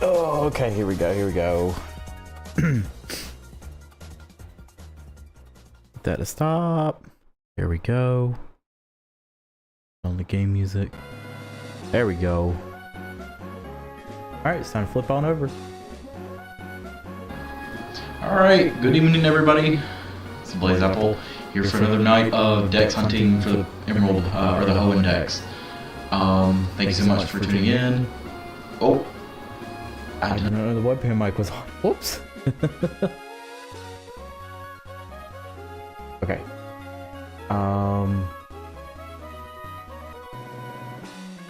Oh, okay, here we go, here we go. That to stop. Here we go. On the game music. There we go. Alright, it's time to flip on over. Alright, good evening everybody. It's AblazedApple here for another night of dex hunting for the Emerald, or the Hoenn Dex. Thank you so much for tuning in. Oh, I didn't know the webcam mic was on. Whoops. Okay.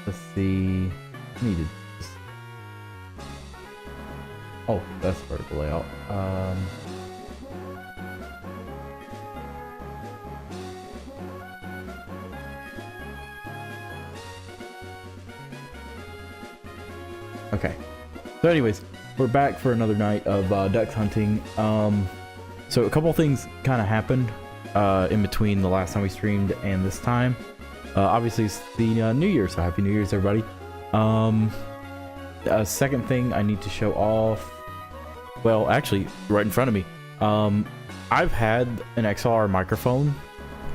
Let's see. Needed. Oh, that's vertical layout. Okay. So anyways, we're back for another night of dex hunting. So a couple things kind of happened in between the last time we streamed and this time. Obviously it's the New Year, so Happy New Year's everybody. Second thing I need to show off, well actually right in front of me, I've had an XLR microphone,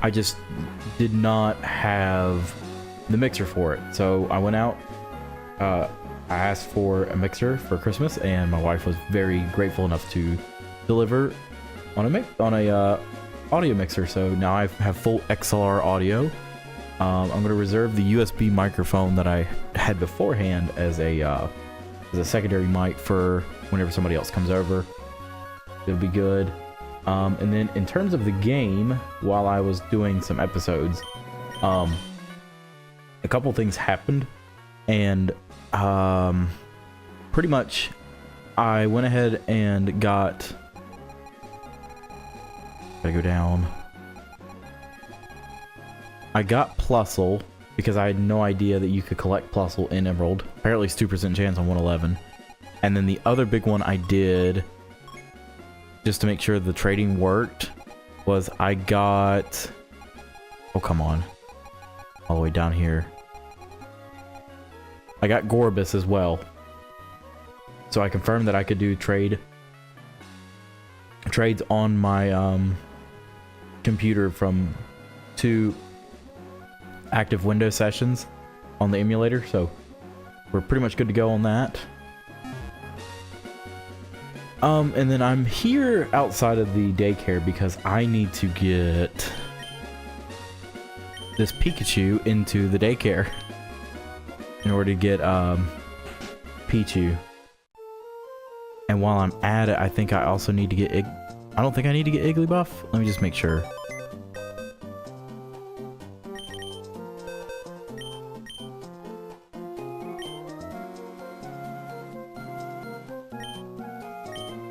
I just did not have the mixer for it. So I went out, I asked for a mixer for Christmas, and my wife was very grateful enough to deliver on a audio mixer. So now I have full XLR audio. I'm going to reserve the USB microphone that I had beforehand as a secondary mic for whenever somebody else comes over. It'll be good. And then in terms of the game, while I was doing some episodes, a couple things happened, and pretty much I went ahead and gotta go down. I got Plusle because I had no idea that you could collect Plusle in Emerald. Apparently it's 2% chance on 111. And then the other big one I did, just to make sure the trading worked, was I got... Oh, come on. All the way down here. I got Gorbis as well. So I confirmed that I could do trades on my computer from 2 active Windows sessions on the emulator, so we're pretty much good to go on that. And then I'm here outside of the daycare because I need to get this Pikachu into the daycare in order to get Pichu. And while I'm at it, I think I also need to get I don't think I need to get Igglybuff. Let me just make sure.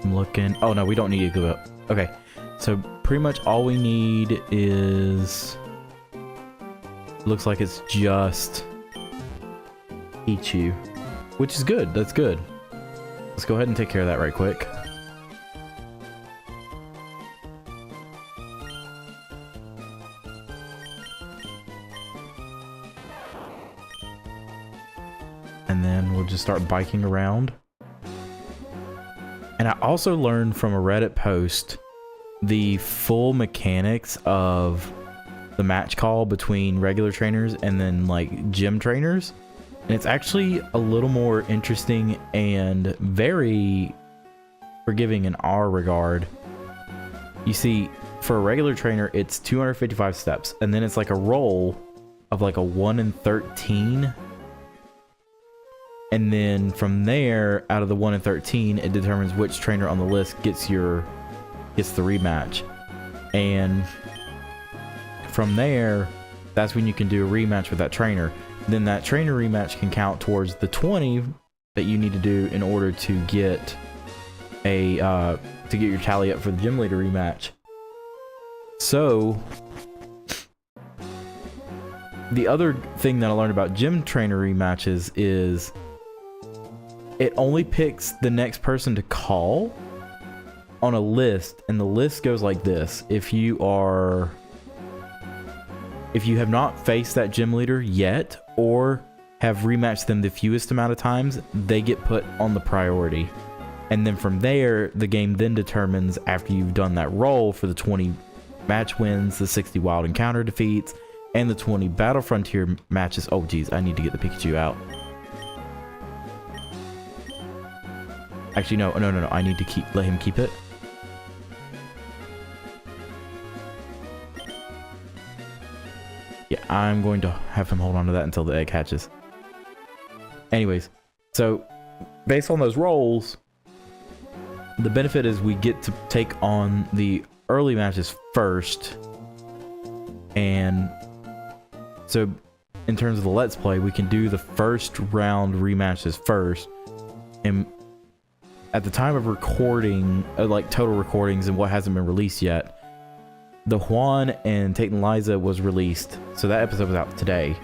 I'm looking. Oh no, we don't need Igglybuff. Okay, so pretty much all we need is, looks like it's just Pichu, which is good. That's good. Let's go ahead and take care of that right quick. And then we'll just start biking around. And I also learned from a Reddit post the full mechanics of the match call between regular trainers and then like gym trainers. And it's actually a little more interesting and very forgiving in our regard. You see, for a regular trainer, it's 255 steps, and then it's like a roll of like a 1 in 13. And then from there, out of the 1 in 13, it determines which trainer on the list gets the rematch. And from there, that's when you can do a rematch with that trainer. Then that trainer rematch can count towards the 20 that you need to do in order to get your tally up for the gym leader rematch. So the other thing that I learned about gym trainer rematches is it only picks the next person to call on a list, and the list goes like this. If you have not faced that gym leader yet, or have rematched them the fewest amount of times, they get put on the priority. And then from there, the game then determines, after you've done that roll for the 20 match wins, the 60 wild encounter defeats, and the 20 battle frontier matches. Oh geez, I need to get the Pikachu out. Actually, no, I need to let him keep it. Yeah, I'm going to have him hold on to that until the egg hatches. Anyways, so based on those rolls, the benefit is we get to take on the early matches first. And so in terms of the Let's Play, we can do the first round rematches first. And at the time of recording, like total recordings and what hasn't been released yet, the Hoenn and Tate and Liza was released, so that episode was out today.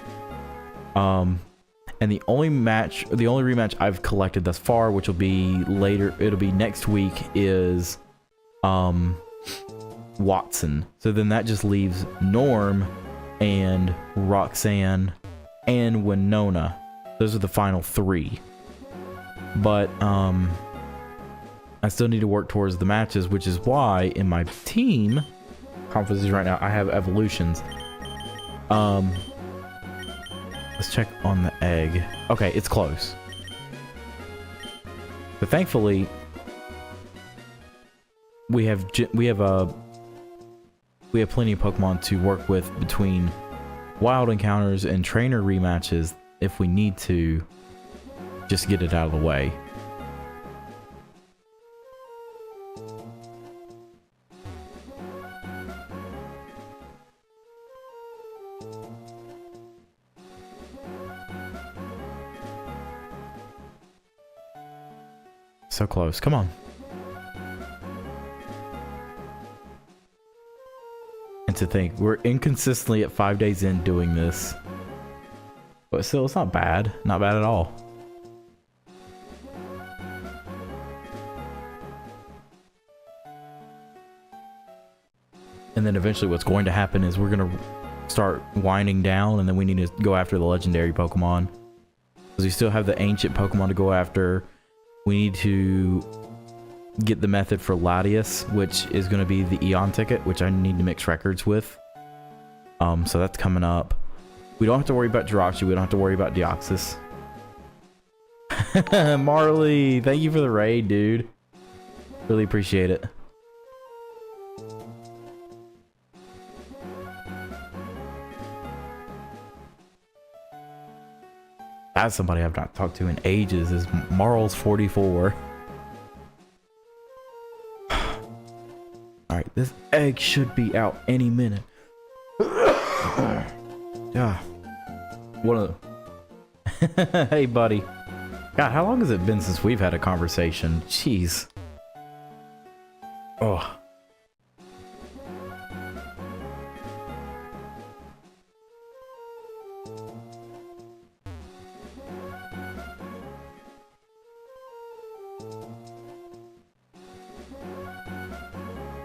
And the only rematch I've collected thus far, which will be later, it'll be next week, is Watson. So then that just leaves Norm and Roxanne and Winona. Those are the final 3. But I still need to work towards the matches, which is why in my team conferences right now I have evolutions. Let's check on the egg. Okay, it's close. But thankfully, we have plenty of Pokemon to work with between wild encounters and trainer rematches if we need to, just get it out of the way. So close. Come on. And to think, we're inconsistently at 5 days in doing this. But still, it's not bad. Not bad at all. And then eventually what's going to happen is we're going to start winding down, and then we need to go after the legendary Pokemon. Because we still have the ancient Pokemon to go after. We need to get the method for Latias, which is going to be the Eon ticket, which I need to mix records with. So that's coming up. We don't have to worry about Jirachi. We don't have to worry about Deoxys. Marley, thank you for the raid, dude. Really appreciate it. That's somebody I've not talked to in ages, is Marls44. Alright, this egg should be out any minute. Yeah. One of the... Hey, buddy. God, how long has it been since we've had a conversation? Jeez. Oh.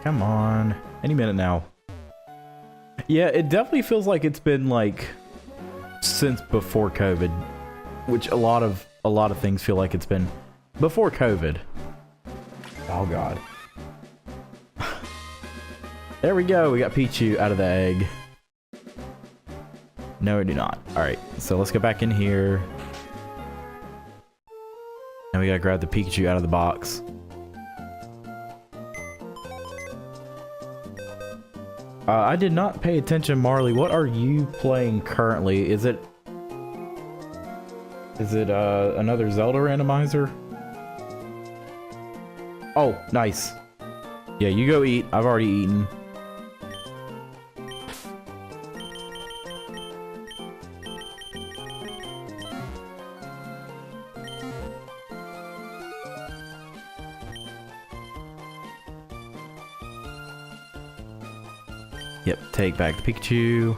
Come on. Any minute now. Yeah, it definitely feels like it's been like since before COVID, which a lot of things feel like it's been before COVID. Oh god. There we go. We got Pichu out of the egg. No, we do not. All right. So let's go back in here. Now we gotta grab the Pikachu out of the box. I did not pay attention, Marley. What are you playing currently? Is it another Zelda randomizer? Oh, nice. Yeah, you go eat. I've already eaten. Yep, take back the Pikachu.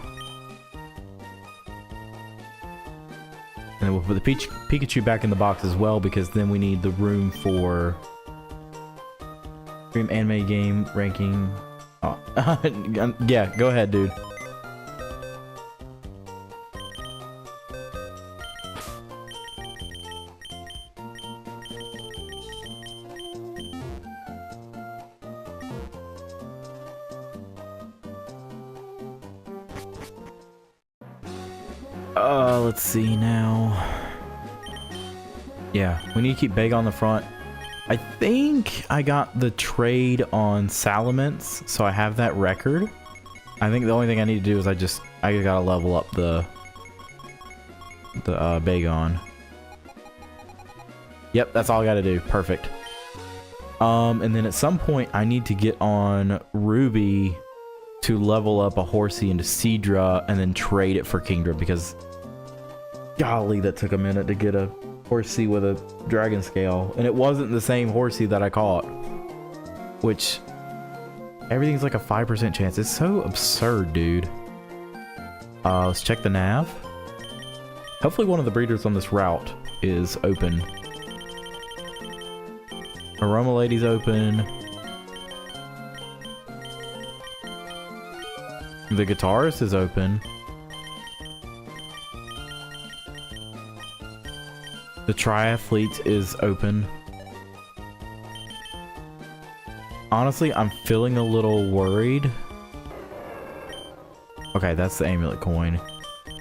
And then we'll put the Pikachu back in the box as well, because then we need the room for stream anime game ranking. Oh. Yeah, go ahead, dude. Let's see now. Yeah, we need to keep Beg on the front. I think I got the trade on Salamence, so I have that record. I think the only thing I need to do is I gotta level up the Bagon. Yep, that's all I gotta do. Perfect. And then at some point I need to get on Ruby to level up a Horsey into Seadra and then trade it for Kingdra, because golly, that took a minute to get a Horsey with a Dragon Scale, and it wasn't the same Horsey that I caught, which everything's like a 5% chance. It's so absurd, dude. Let's check the nav. Hopefully one of the breeders on this route is open. Aroma Lady's open. The Guitarist is open. The Triathlete is open. Honestly, I'm feeling a little worried. Okay, that's the amulet coin.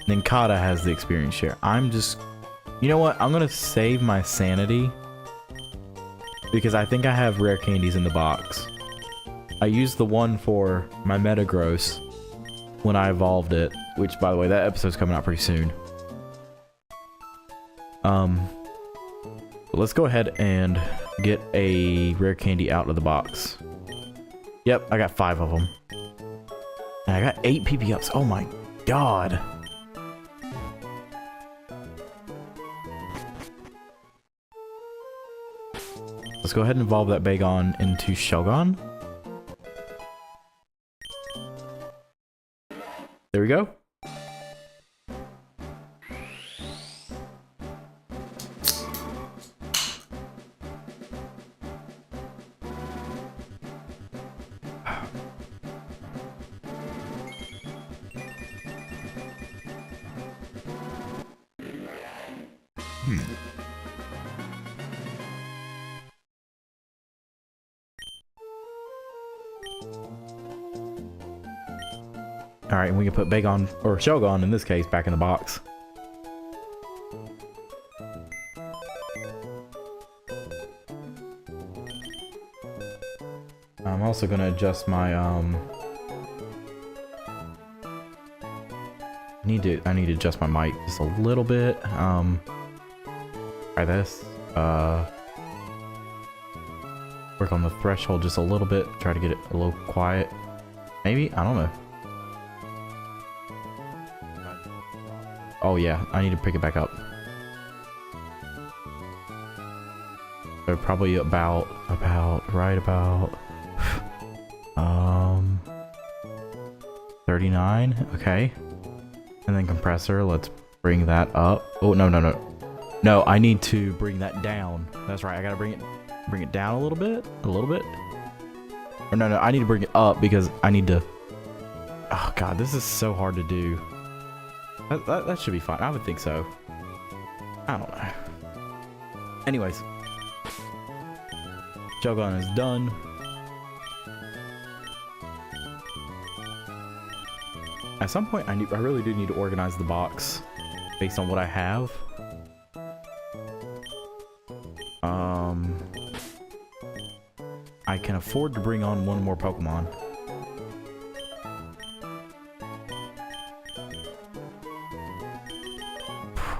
Then Kata has the experience share. You know what? I'm gonna save my sanity, because I think I have rare candies in the box. I used the one for my Metagross when I evolved it, which, by the way, that episode's coming out pretty soon. But let's go ahead and get a rare candy out of the box. Yep, I got 5 of them. And I got 8 PP ups. Oh my god. Let's go ahead and evolve that Bagon into Shogun. There we go. Alright, and we can put Bagon, or Shogun in this case, back in the box. I'm also going to adjust my, I need to adjust my mic just a little bit. Try this. Work on the threshold just a little bit. Try to get it a little quiet. Maybe? I don't know. Oh yeah, I need to pick it back up. So probably about 39. Okay. And then compressor, let's bring that up. Oh, no. No, I need to bring that down. That's right, I gotta bring it down a little bit. Or no, I need to bring it up because I need to... Oh god, this is so hard to do. That should be fine. I would think so. I don't know. Anyways. Shogun is done. At some point, I really do need to organize the box based on what I have. I can afford to bring on one more Pokemon.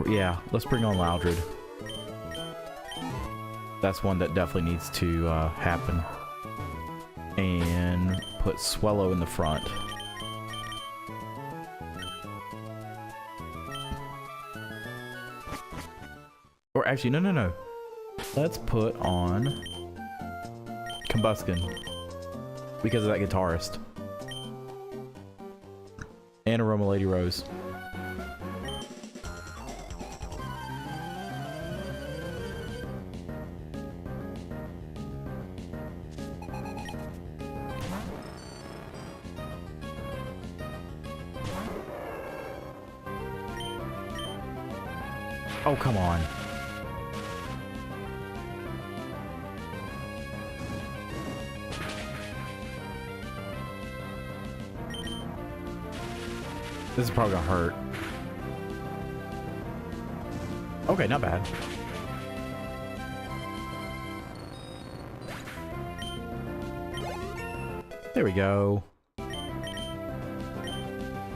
Yeah, let's bring on Loudred. That's one that definitely needs to happen. And put Swellow in the front. Or actually, no. Let's put on Combuskin because of that Guitarist. And Aroma Lady Rose. Oh, come on. This is probably gonna hurt. Okay, not bad. There we go.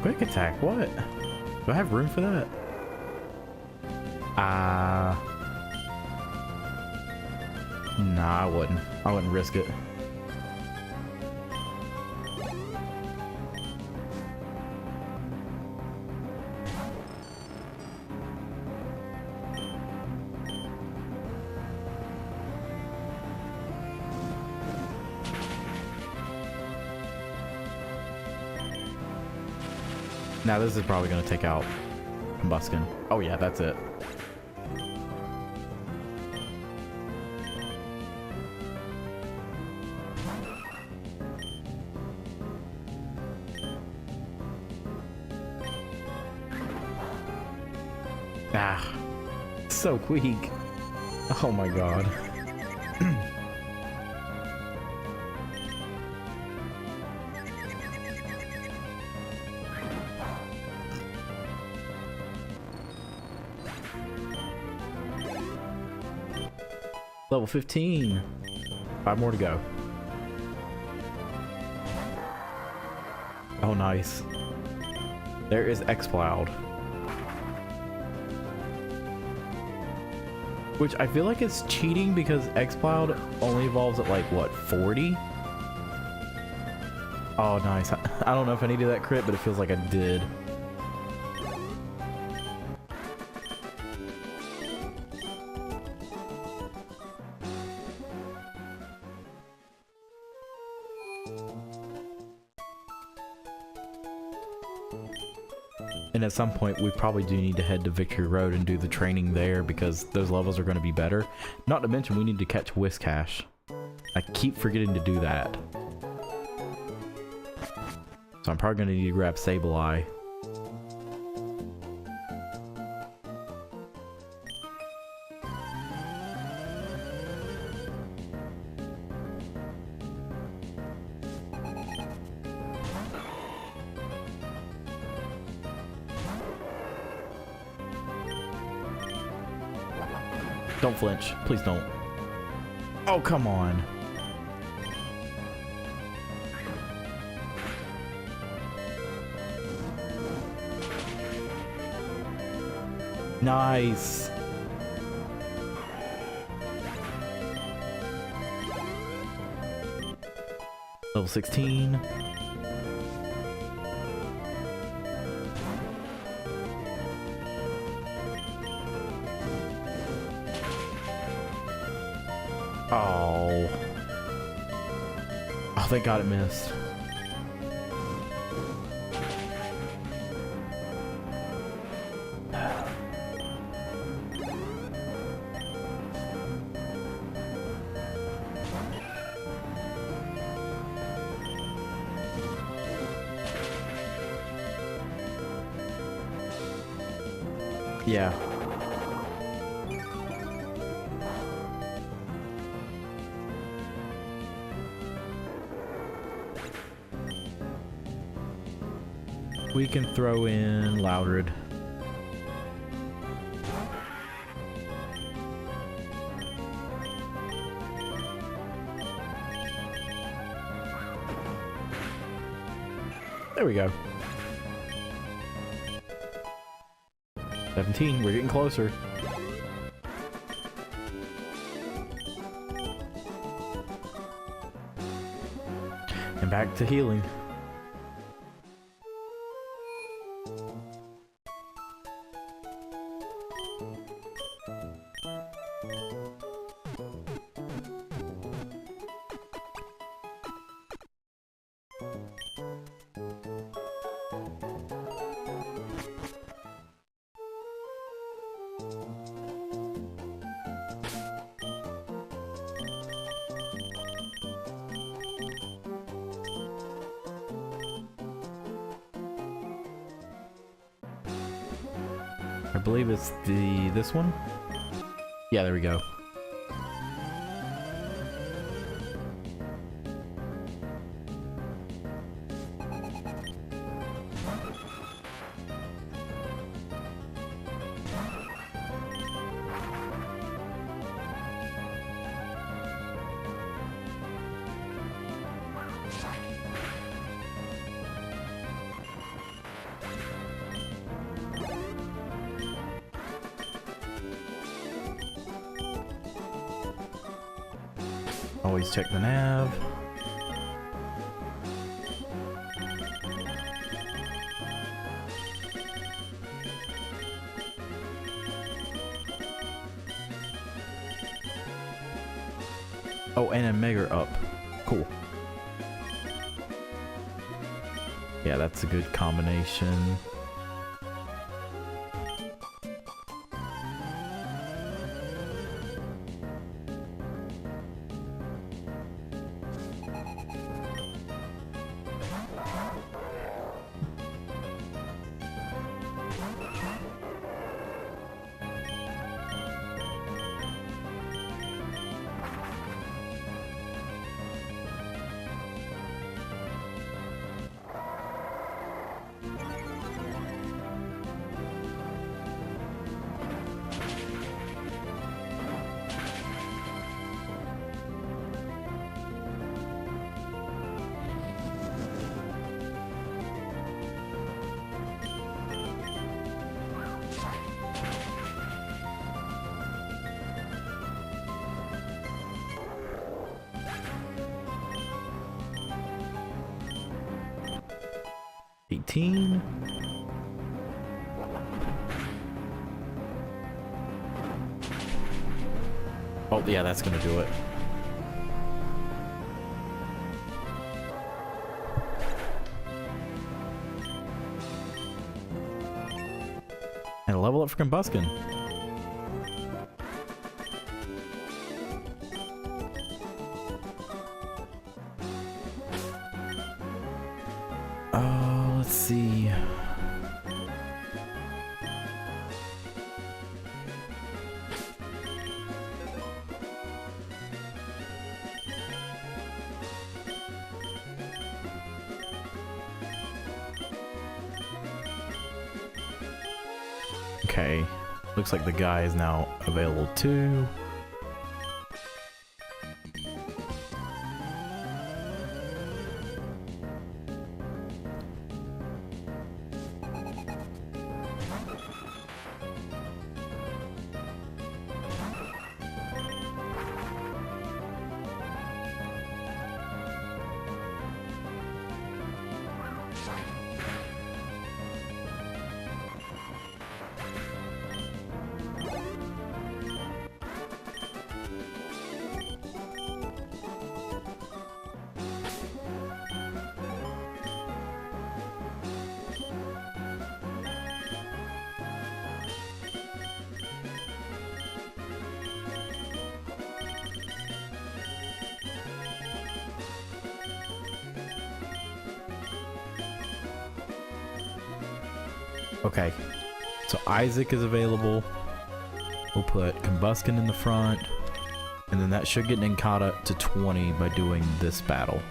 Quick attack, what? Do I have room for that? Nah, I wouldn't. I wouldn't risk it. Now this is probably going to take out Combuskin. Oh yeah, that's it. Ah, so weak. Oh my god. Level 15. 5 more to go. Oh, nice. There is X-Cloud. Which I feel like it's cheating because X-Cloud only evolves at like, what, 40? Oh, nice. I don't know if I needed that crit, but it feels like I did. And at some point, we probably do need to head to Victory Road and do the training there because those levels are going to be better. Not to mention, we need to catch Whiscash. I keep forgetting to do that. So I'm probably going to need to grab Sableye. Don't flinch. Please don't. Oh, come on. Nice. Level 16. Oh. Oh, thank God it missed. Yeah. We can throw in Loudred. There we go. 17, we're getting closer. And back to healing. I believe it's this one. Yeah, there we go. Always check the nav. Oh, and a Mega up. Cool. Yeah, that's a good combination. Oh, yeah, that's gonna do it. And a level up for Combuskin. Let's see. Okay, looks like the guy is now available too. Okay, so Isaac is available. We'll put Combuskin in the front, and then that should get Ninkata to 20 by doing this battle.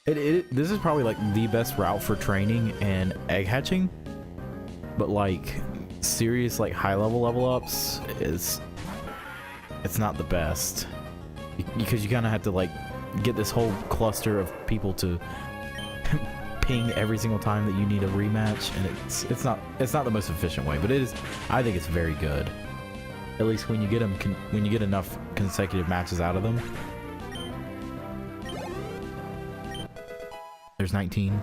This is probably like the best route for training and egg hatching, but like serious like high level ups it's not the best because you kind of have to like get this whole cluster of people to ping every single time that you need a rematch, and it's not the most efficient way, but it is. I think it's very good. At least when you get them, when you get enough consecutive matches out of them. There's 19.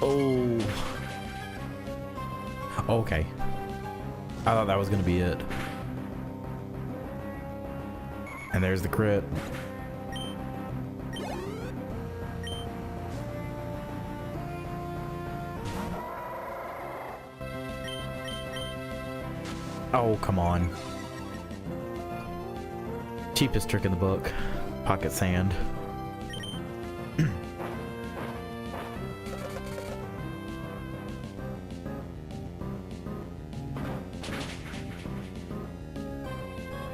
Oh. Okay. I thought that was gonna be it. And there's the crit. Oh, come on. Cheapest trick in the book. Pocket sand.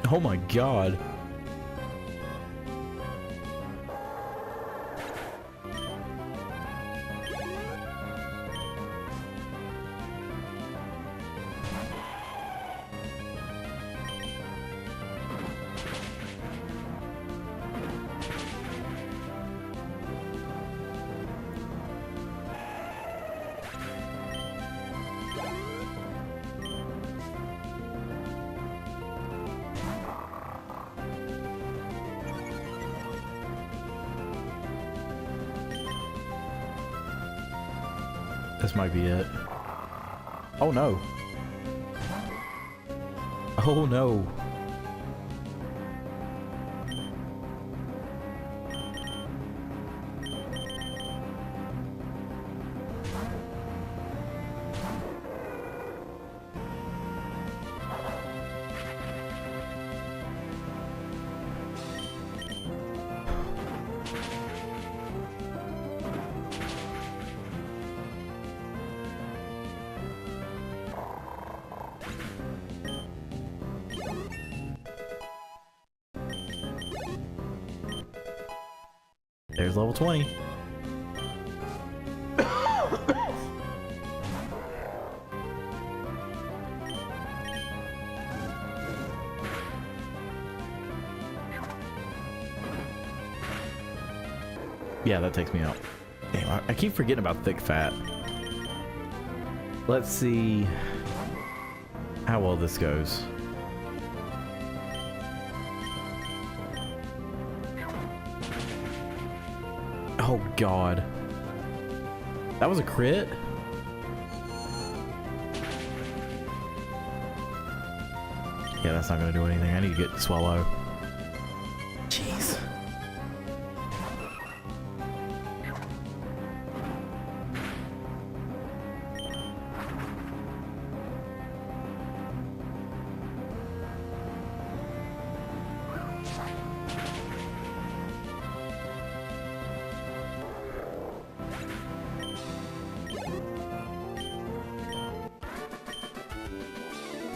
Oh my god. This might be it. Oh no. Oh no. There's level 20. Yeah, that takes me out. Damn, I keep forgetting about thick fat. Let's see how well this goes. Oh god. That was a crit? Yeah, that's not gonna do anything. I need to get Swallow. Jeez.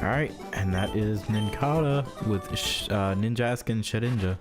Alright, and that is Ninkata with Ninjask and Shedinja.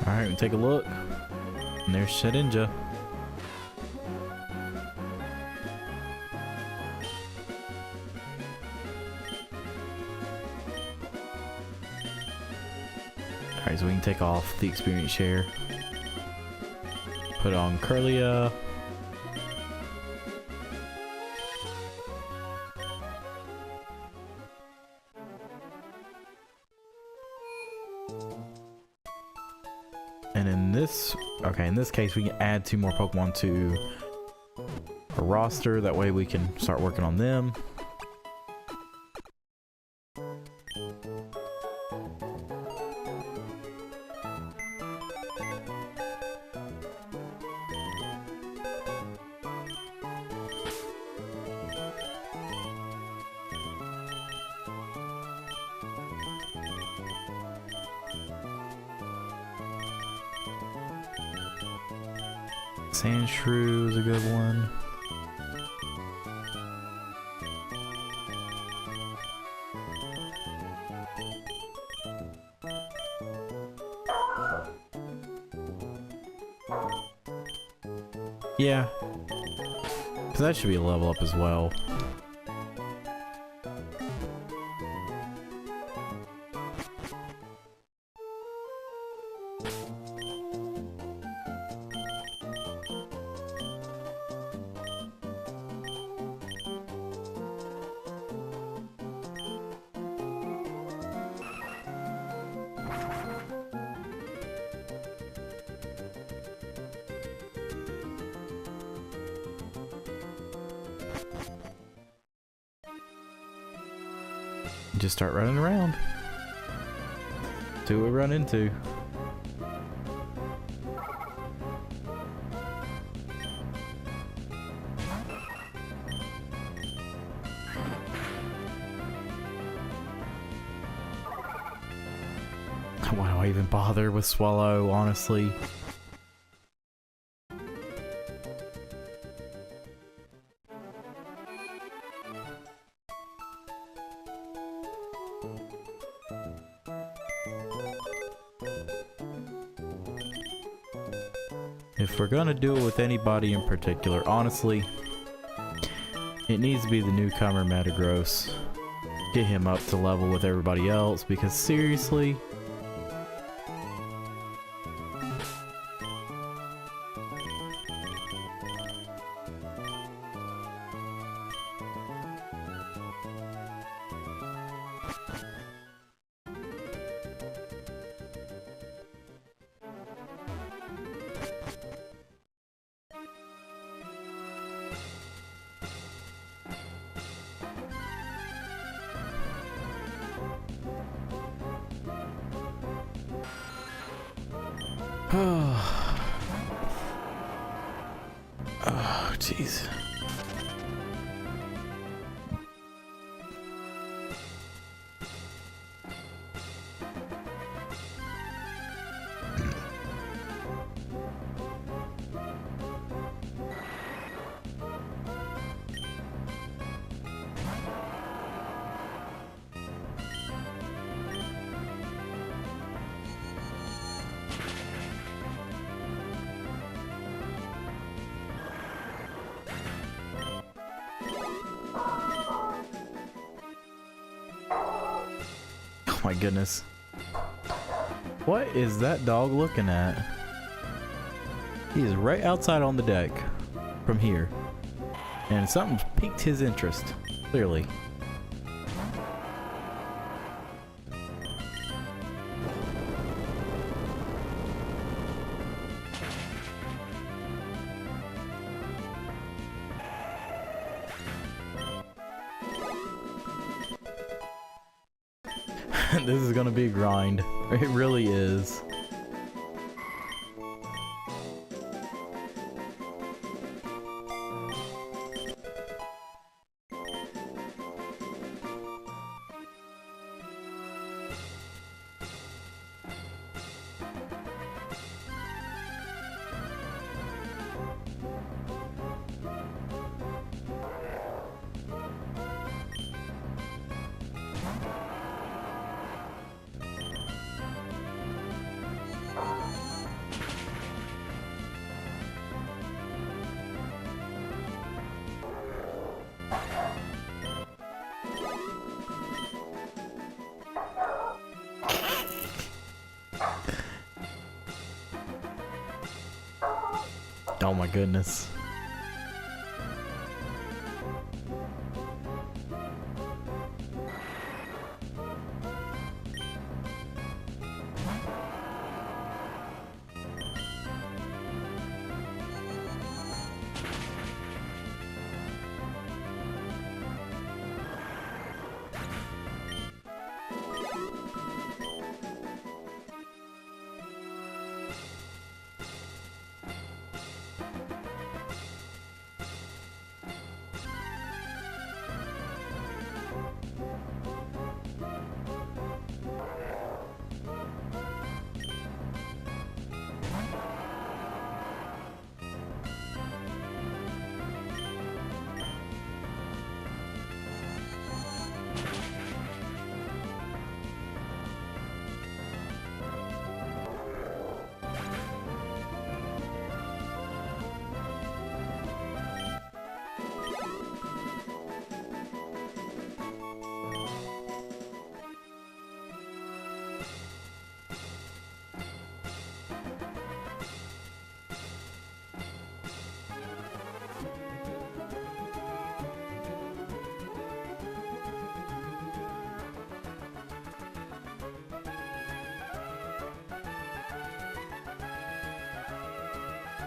Alright, we take a look. And there's Shedinja. Alright, so we can take off the experience share. Put on Curlia. And in this, okay, in this case, we can add 2 more Pokemon to a roster. That way we can start working on them. Sandshrew is a good one. Yeah. So that should be a level up as well. Just start running around. See what we run into. Why do I even bother with Swallow, honestly? If we're gonna do it with anybody in particular, honestly, it needs to be the newcomer Metagross. Get him up to level with everybody else, because seriously... Oh, jeez. Oh my goodness. What is that dog looking at? He is right outside on the deck from here. And something's piqued his interest, clearly. This is gonna be a grind. It really is. Oh my goodness.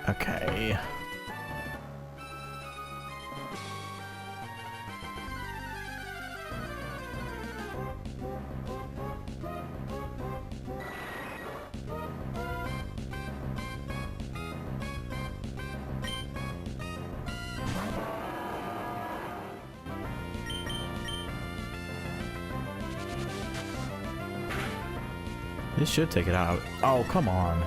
Okay. This should take it out. Oh, come on.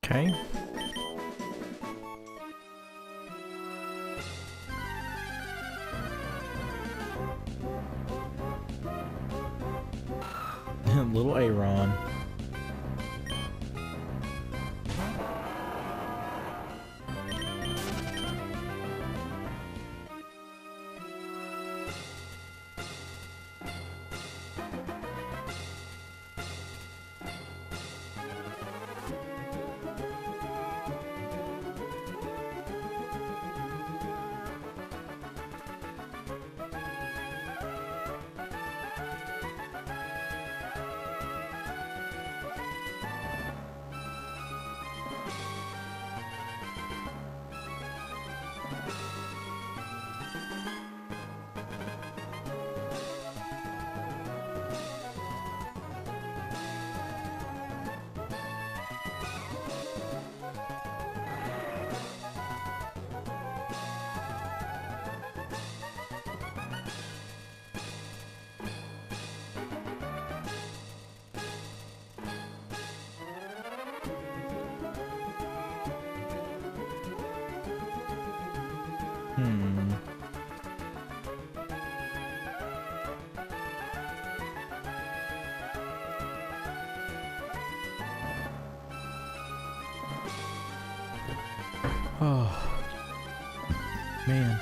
Okay. Little Aaron. Oh, man.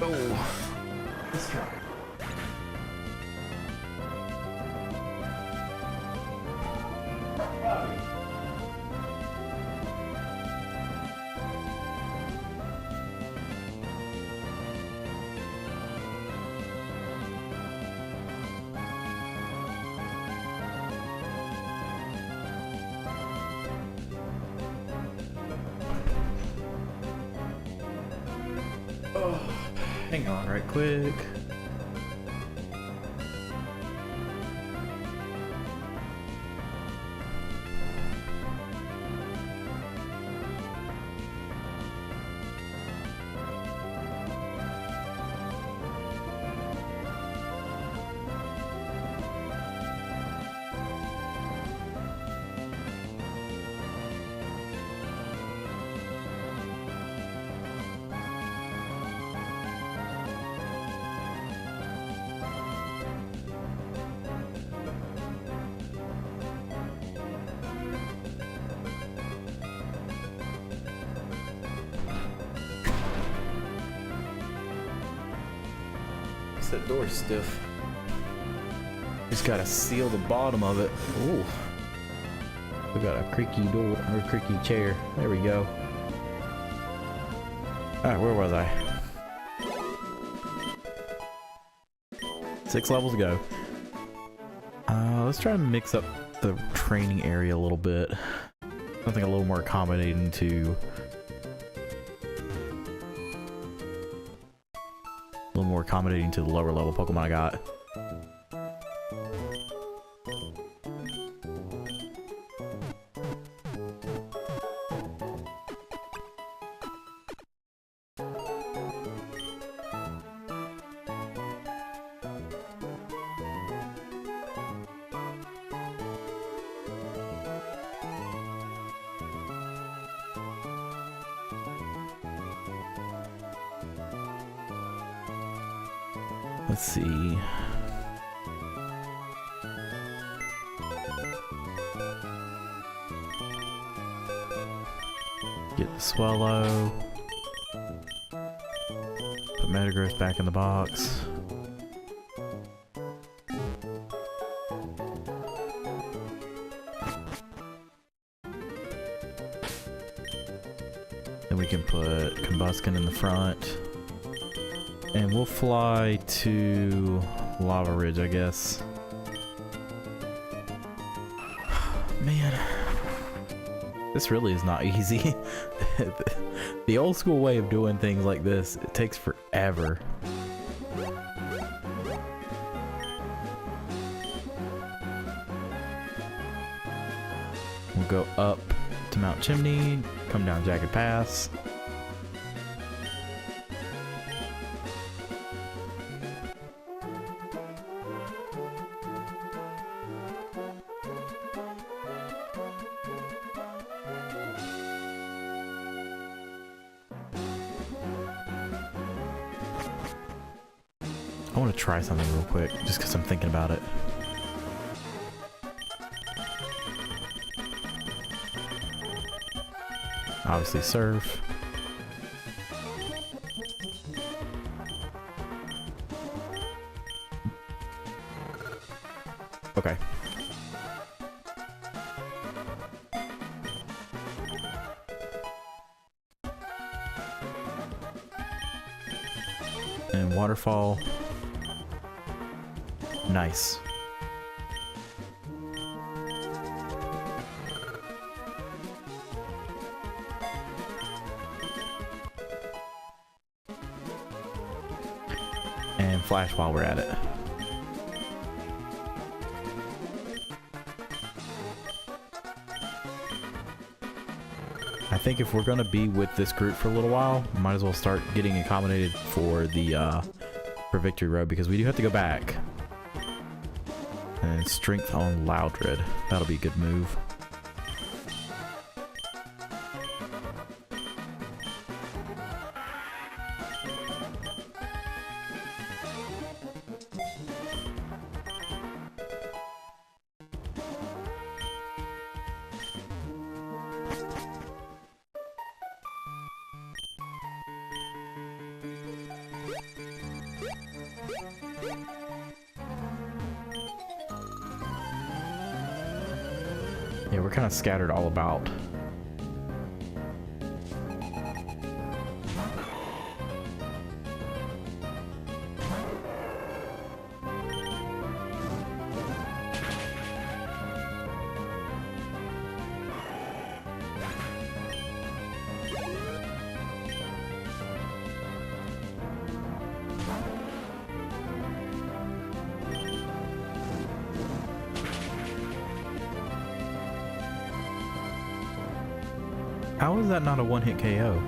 Oh, let's go. Oh, hang on right quick. That door's stiff. Just gotta seal the bottom of it. Ooh. We got a creaky door or creaky chair. There we go. Alright, where was I? 6 levels to go. Let's try and mix up the training area a little bit. Something a little more accommodating to the lower level Pokemon I got. Let's see. Get the Swallow. Put Metagross back in the box. Then we can put Combuskin in the front. And we'll fly to Lava Ridge, I guess. Man, this really is not easy. The old school way of doing things like this, it takes forever. We'll go up to Mount Chimney, come down Jagged Pass. want to try something real quick, just because I'm thinking about it. Obviously surf. Okay. And waterfall. Nice. And flash while we're at it. I think if we're gonna be with this group for a little while, might as well start getting accommodated for the for Victory Road, because we do have to go back. And strength on Loudred. That'll be a good move. Yeah, we're kind of scattered all about. How is that not a one-hit KO?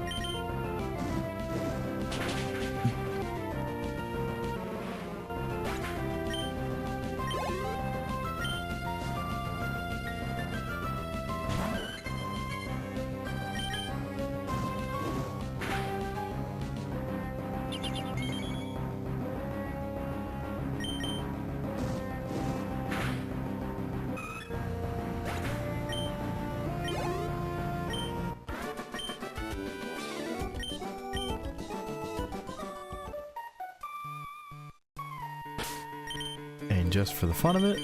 And just for the fun of it,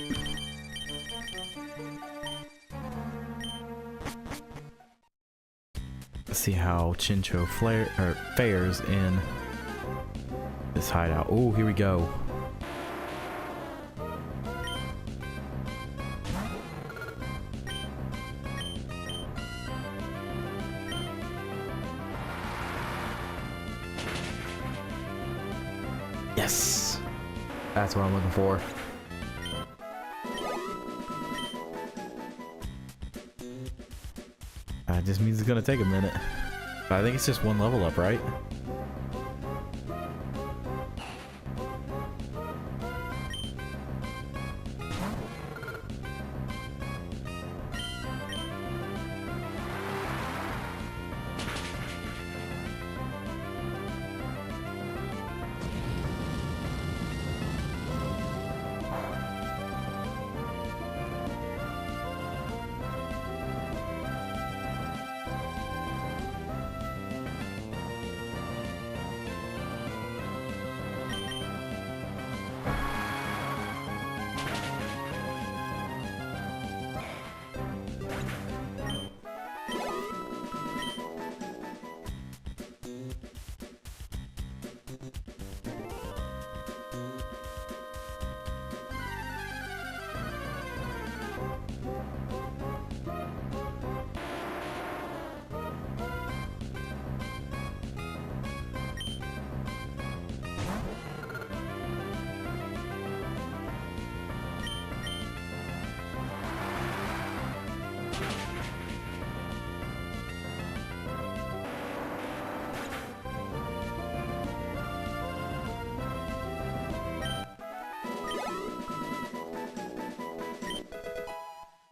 let's see how Chincho fares in this hideout. Oh, here we go. Yes! That's what I'm looking for. That just means it's gonna take a minute. But I think it's just one level up, right?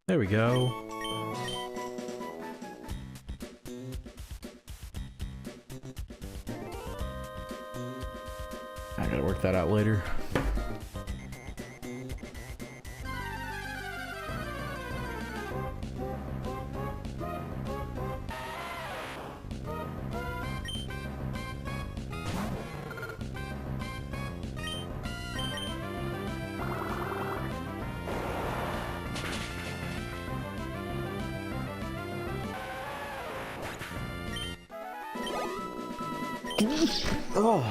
There we go. I gotta work that out later. Oh.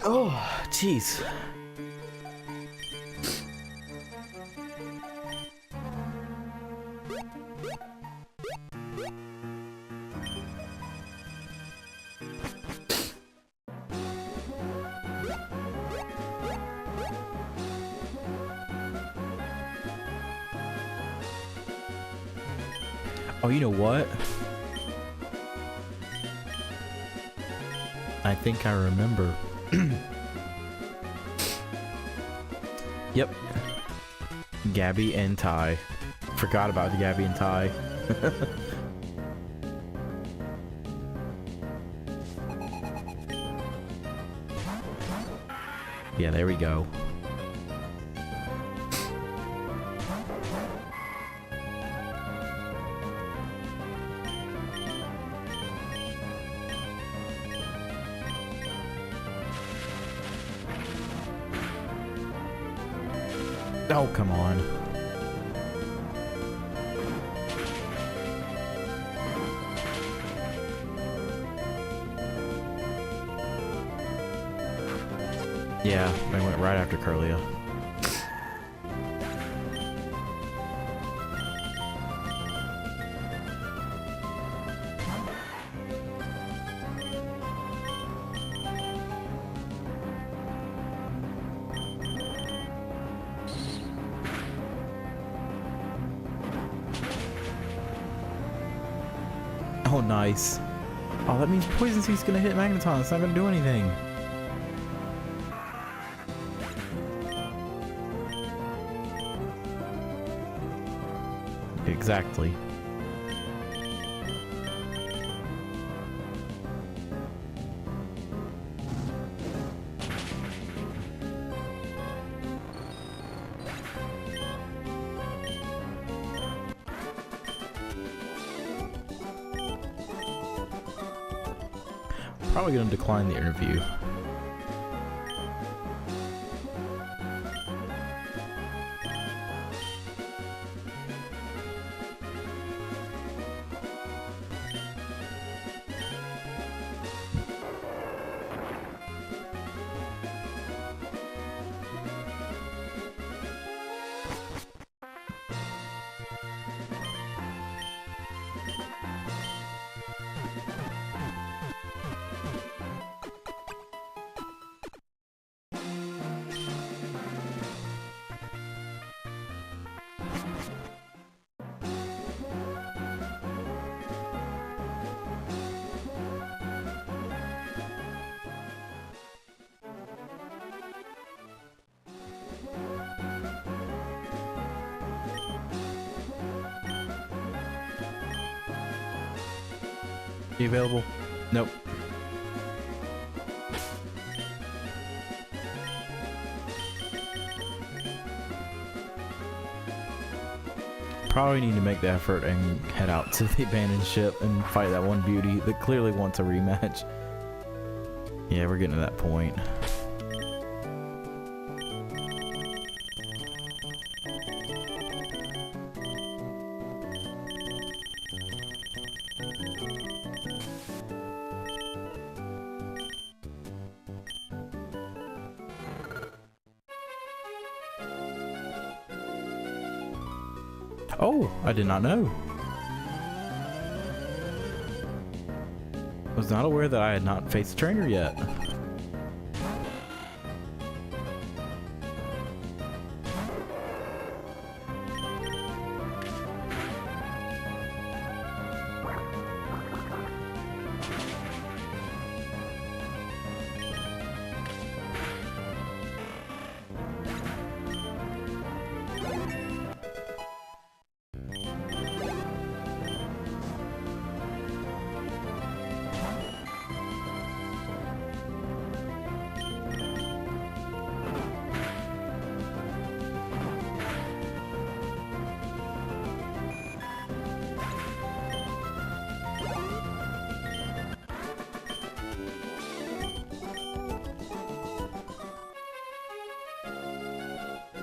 Oh, jeez. Oh, you know what? I think I remember. Yep. Gabby and Ty. Forgot about the Gabby and Ty. Yeah, there we go. Oh, come on. Yeah, I went right after Curlia. Oh, nice. Oh, that means Poison Seed's gonna hit Magneton. It's not gonna do anything. Exactly. Probably gonna decline the interview. You available? Nope. Probably need to make the effort and head out to the abandoned ship and fight that one beauty that clearly wants a rematch. Yeah, we're getting to that point. Oh, I did not know. Was not aware that I had not faced a trainer yet.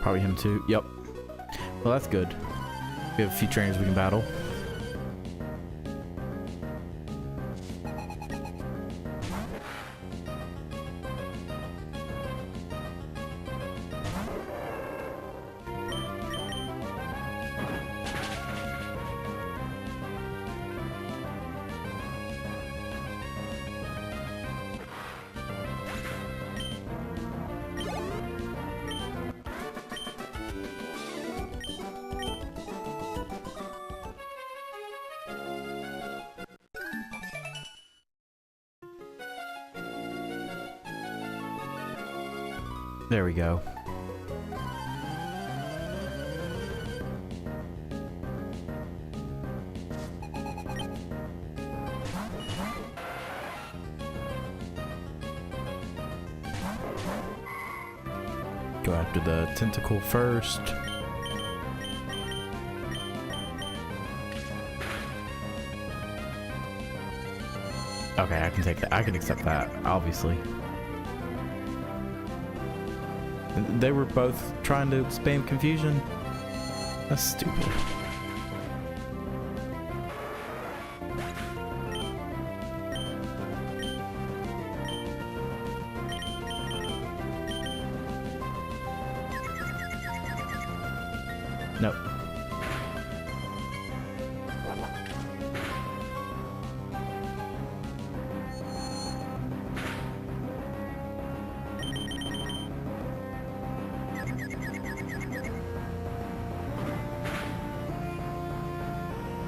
Probably him too. Yep. Well, that's good. We have a few trainers we can battle. There we go. Go after the tentacle first. Okay, I can take that. I can accept that, obviously. They were both trying to spam confusion. That's stupid. Nope.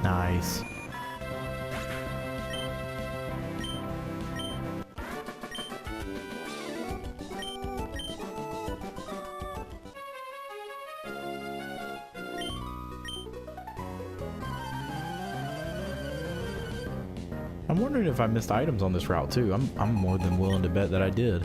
Nice. I'm wondering if I missed items on this route too. I'm more than willing to bet that I did.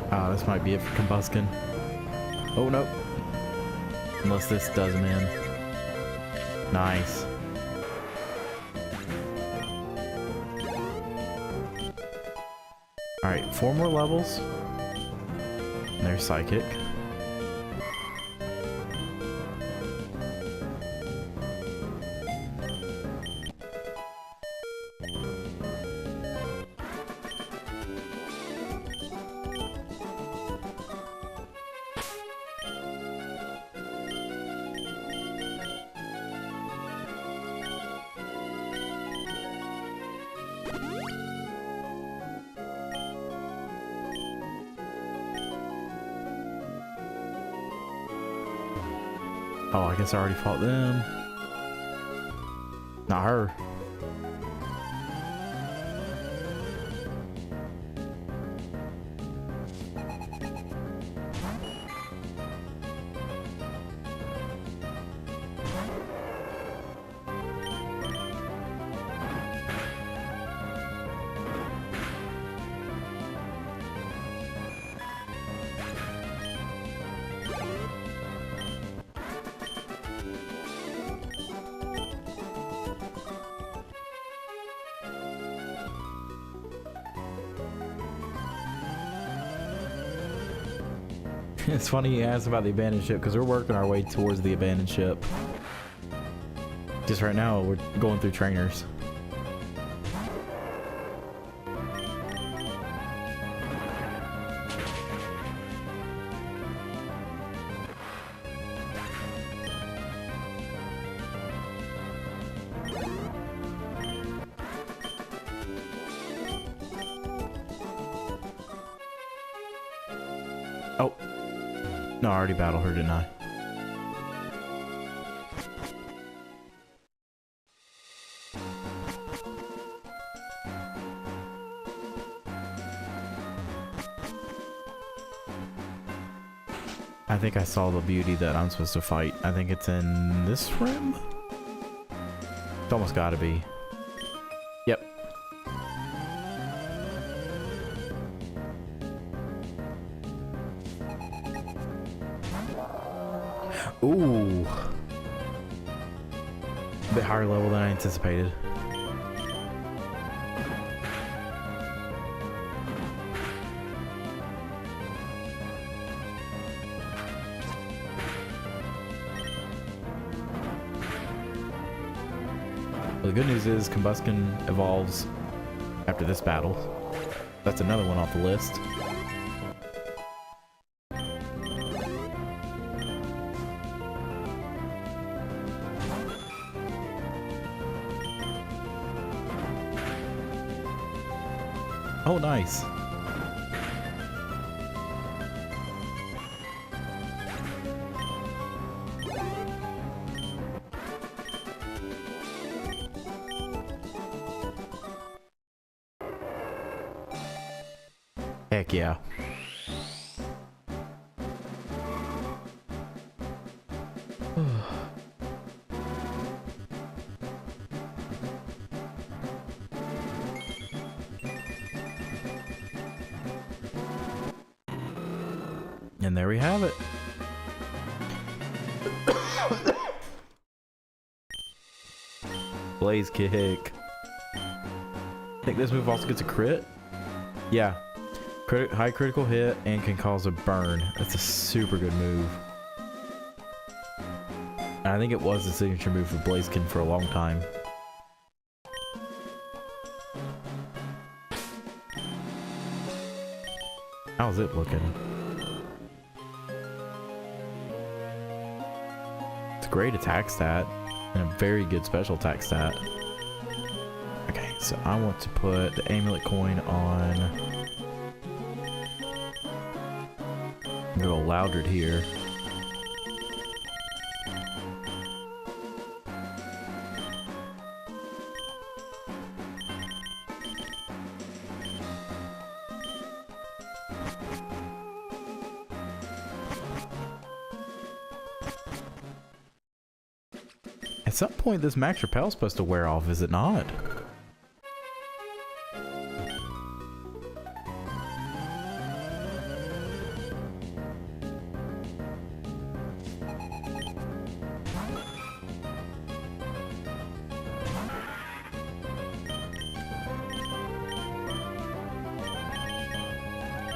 Oh, this might be it for Combuskin. Oh, no. Unless this does him in. Nice. Alright, 4 more levels. And there's Psychic. Oh, I guess I already fought them. Not her. It's funny you asked about the abandoned ship because we're working our way towards the abandoned ship. Just right now, we're going through trainers. No, I already battled her, didn't I? I think I saw the beauty that I'm supposed to fight. I think it's in this room? It's almost gotta be. Yep. Ooh. A bit higher level than I anticipated. The good news is Combustion evolves after this battle. That's another one off the list. Oh, nice. Heck yeah. And there we have it. Blaze kick. I think this move also gets a crit. Yeah. High critical hit and can cause a burn. That's a super good move. And I think it was the signature move for Blaziken for a long time. How's it looking? It's a great attack stat and a very good special attack stat. Okay, so I want to put the amulet coin on. I'm gonna go Loudred here. At some point, this Max Repel is supposed to wear off, is it not?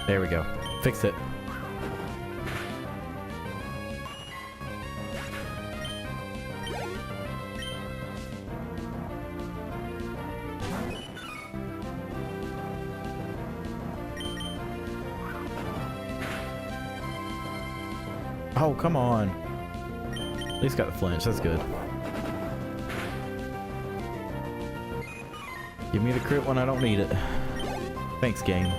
There we go. Fixed it. Oh, come on. At least got the flinch. That's good. Give me the crit when I don't need it. Thanks, game.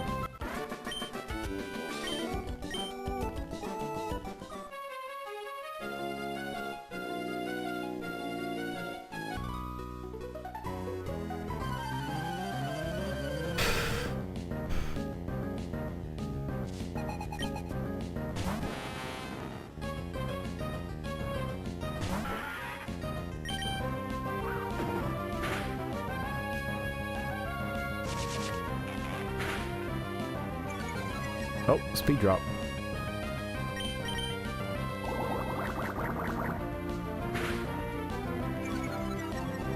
Oh, speed drop.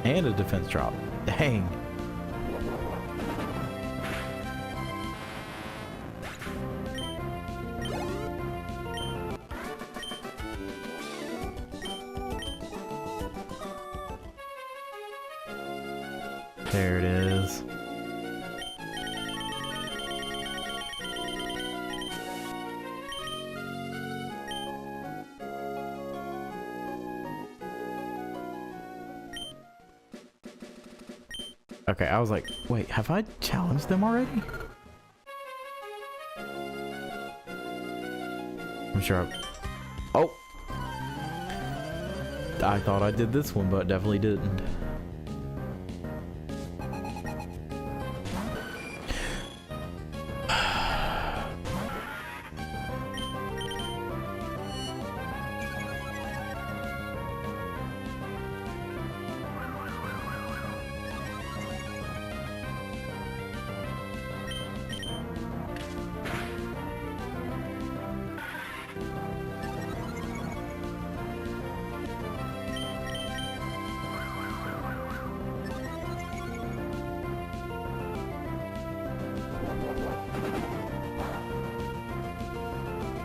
And a defense drop. Dang. There it is. Okay, I was like, wait, have I challenged them already? I'm sure I thought I did this one, but definitely didn't.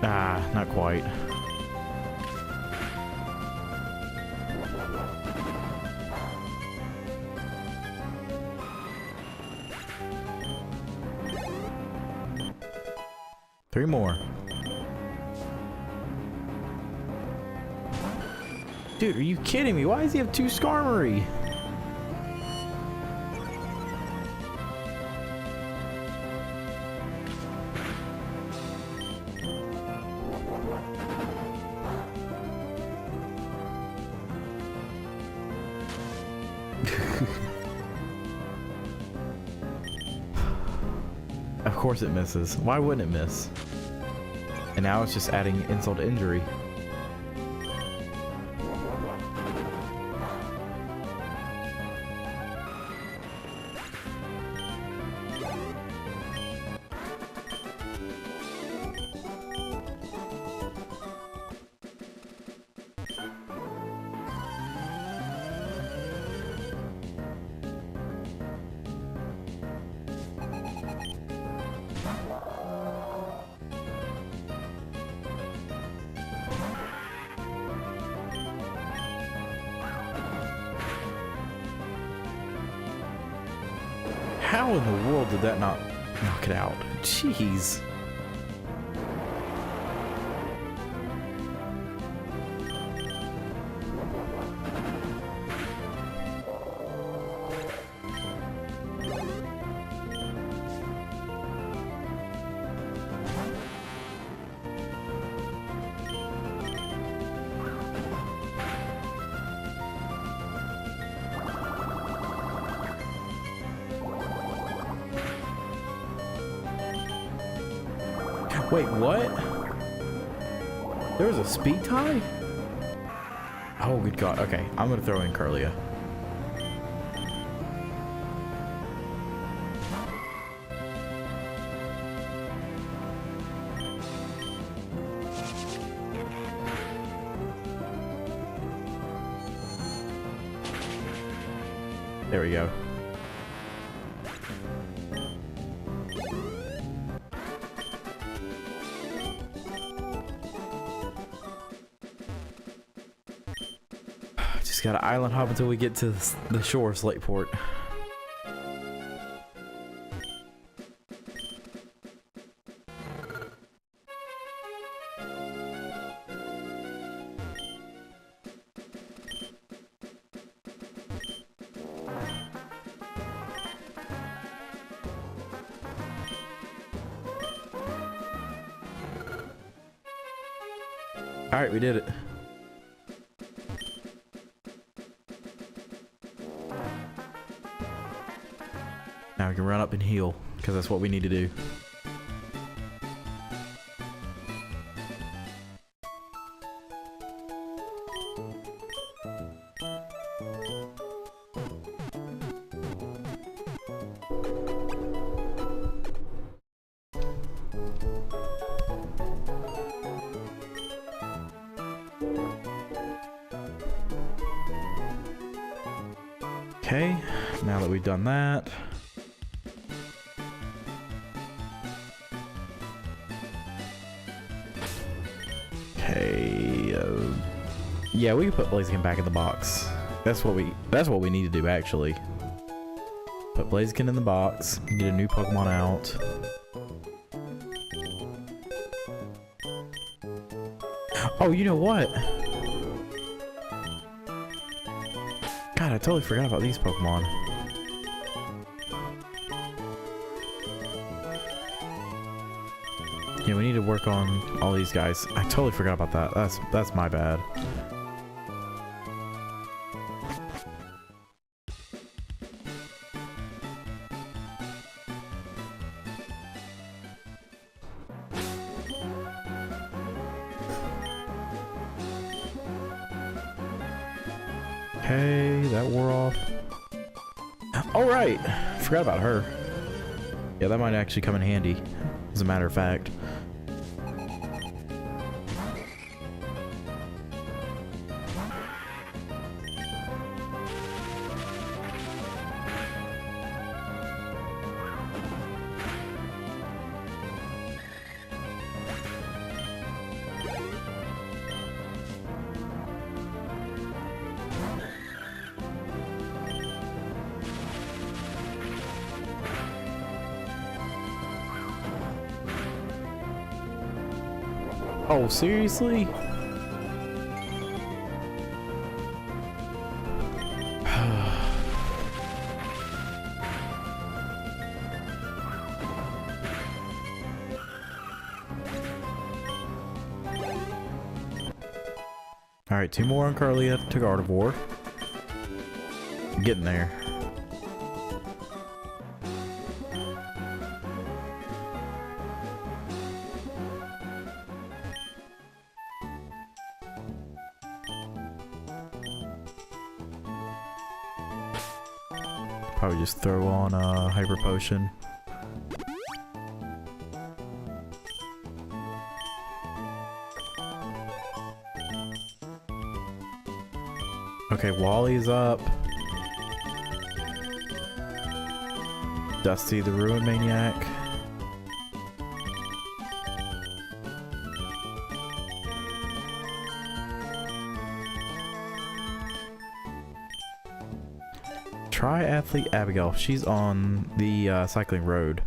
Ah, not quite. Three more. Dude, are you kidding me? Why does he have 2 Skarmory? Of course it misses. Why wouldn't it miss? And now it's just adding insult to injury. How in the world did that not knock it out? Jeez. Wait, what? There was a speed tie? Oh, good God. Okay, I'm gonna throw in Curlia. There we go. Just gotta island hop until we get to the shore of Slateport. Alright, we did it. Now we can run up and heal, because that's what we need to do. Okay, now that we've done that, okay, yeah, we can put Blaziken back in the box. That's what we need to do actually. Put Blaziken in the box, get a new Pokemon out. Oh, you know what? God, I totally forgot about these Pokemon. Yeah, we need to work on all these guys. I totally forgot about that. That's my bad. Okay, that wore off. All right, forgot about her. Yeah, that might actually come in handy, as a matter of fact. Oh, seriously? Alright, 2 more on Carlia to Gardevoir. Getting there. Probably just throw on a Hyper Potion. Okay, Wally's up. Dusty the Ruin Maniac. Triathlete Abigail. She's on the cycling road.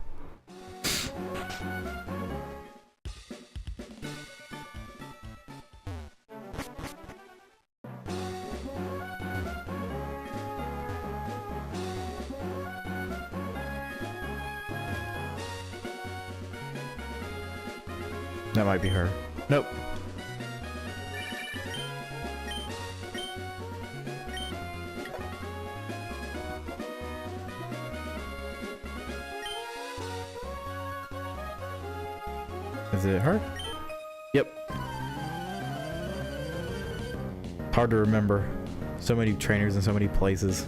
That might be her. Nope. Is it her? Yep. Hard to remember. So many trainers in so many places.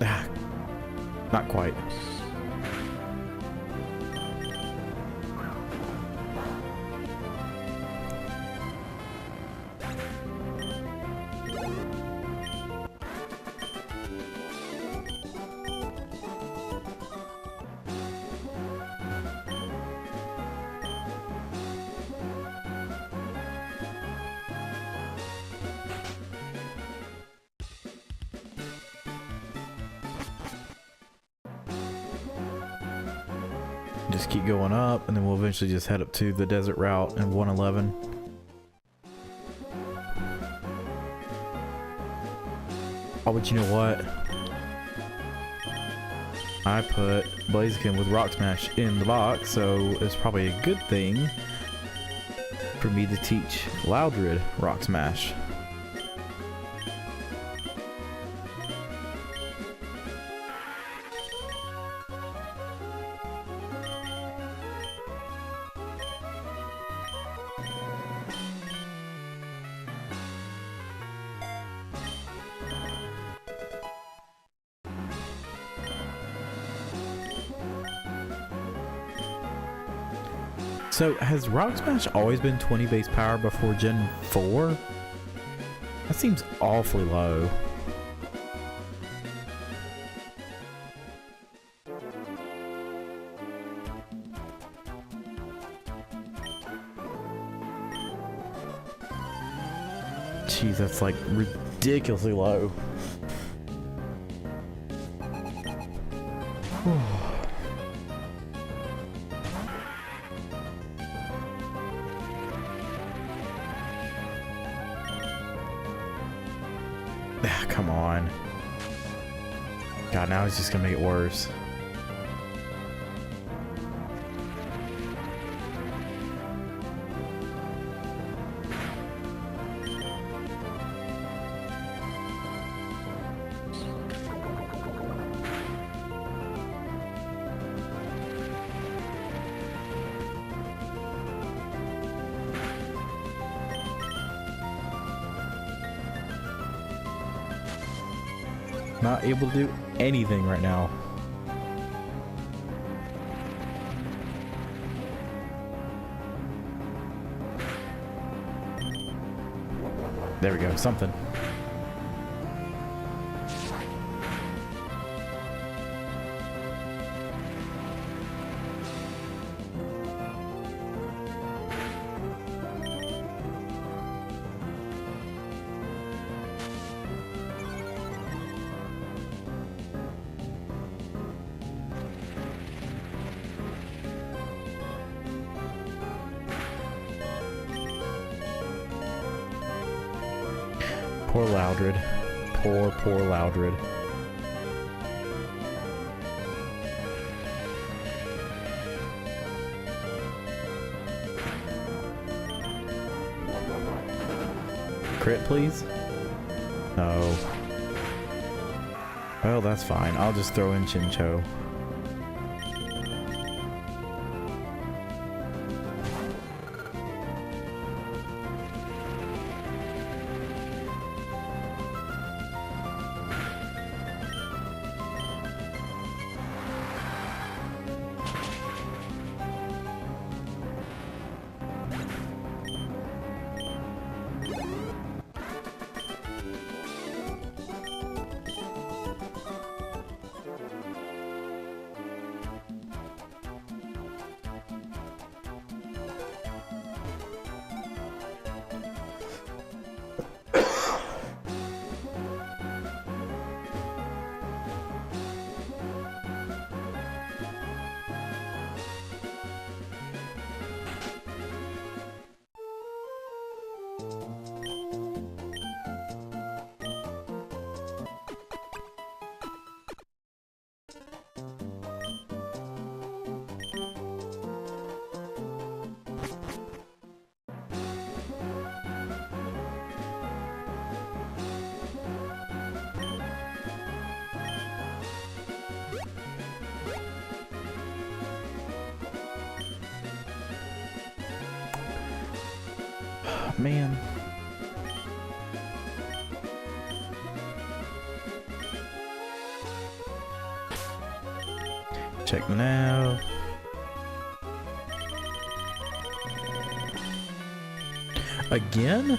Ah, not quite. Just keep going up, and then we'll eventually just head up to the desert route in 111. Oh, but you know what? I put Blaziken with Rock Smash in the box, so it's probably a good thing for me to teach Loudred Rock Smash. So, has Rock Smash always been 20 base power before Gen 4? That seems awfully low. Jeez, that's like ridiculously low. Come on. God, now he's just gonna make it worse. Not able to do anything right now. There we go, something. Poor Loudred. Poor Loudred. Crit, please? No. Well, that's fine. I'll just throw in Chincho. Man. Check the nav. Again?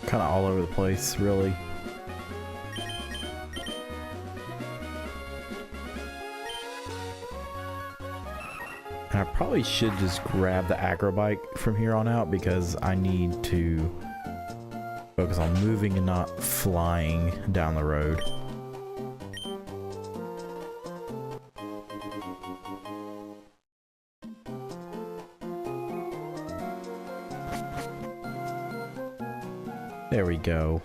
Kind of all over the place, really. And I probably should just grab the aggro bike from here on out because I need to focus on moving and not flying down the road. There we go.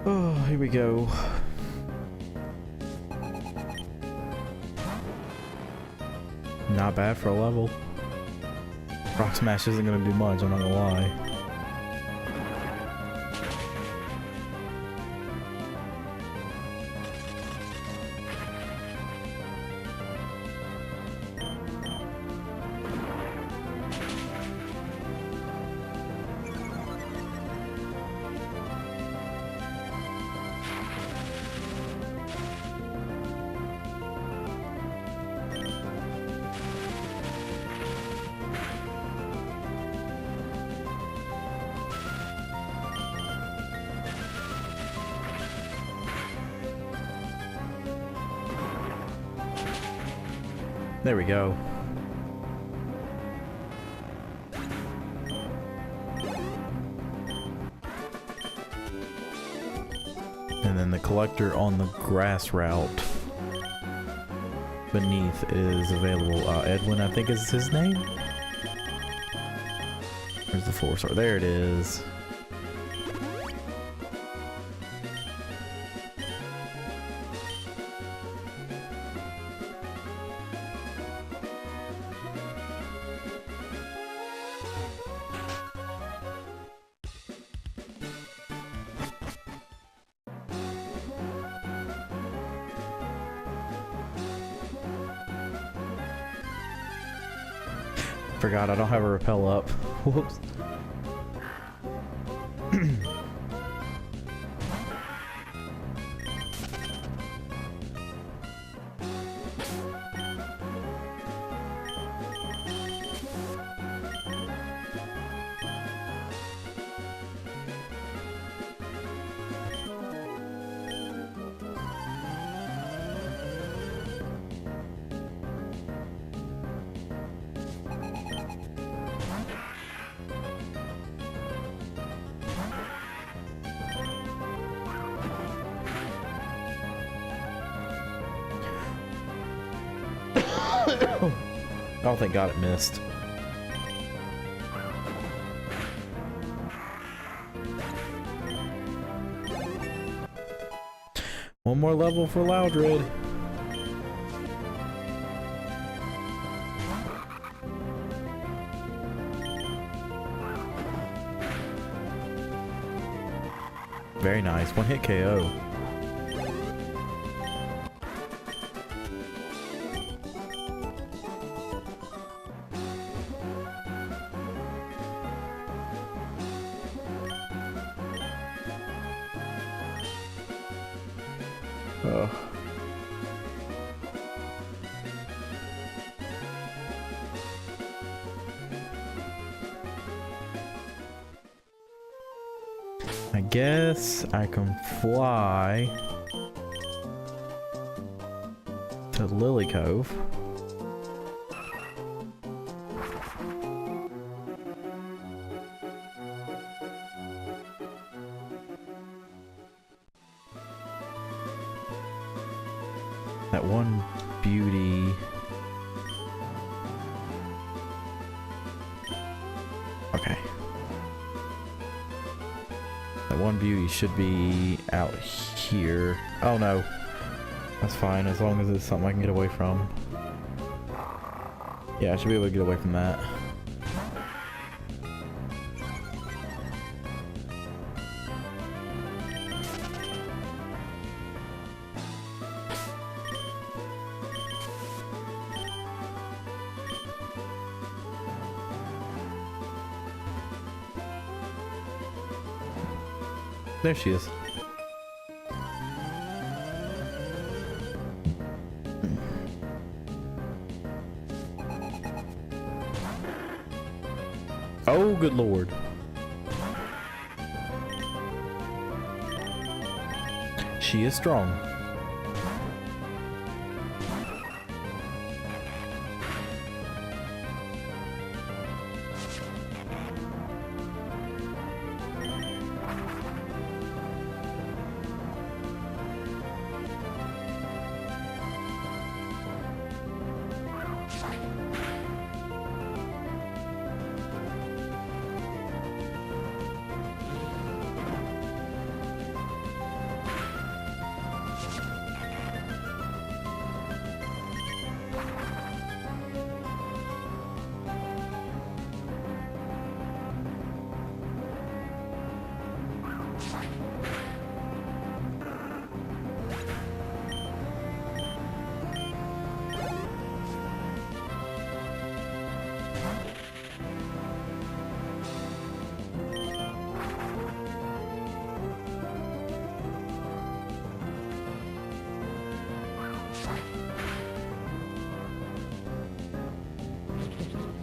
Oh, here we go. Not bad for a level. Rock Smash isn't gonna do much, I'm not gonna lie. There we go. And then the collector on the grass route beneath is available. Edwin, I think is his name. Where's the 4-star? There it is. Forgot I don't have a rappel up. Whoops. Oh, thank God it missed. One more level for Loudred. Very nice. One hit KO. Oh. I guess I can fly to Lily Cove. That one beauty. Okay. That one beauty should be out here. Oh no. That's fine, as long as it's something I can get away from. Yeah, I should be able to get away from that. There she is. Oh, good lord. She is strong.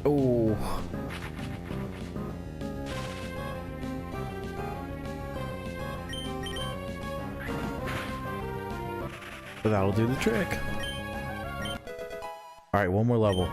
Oh. But that'll do the trick. Alright, one more level.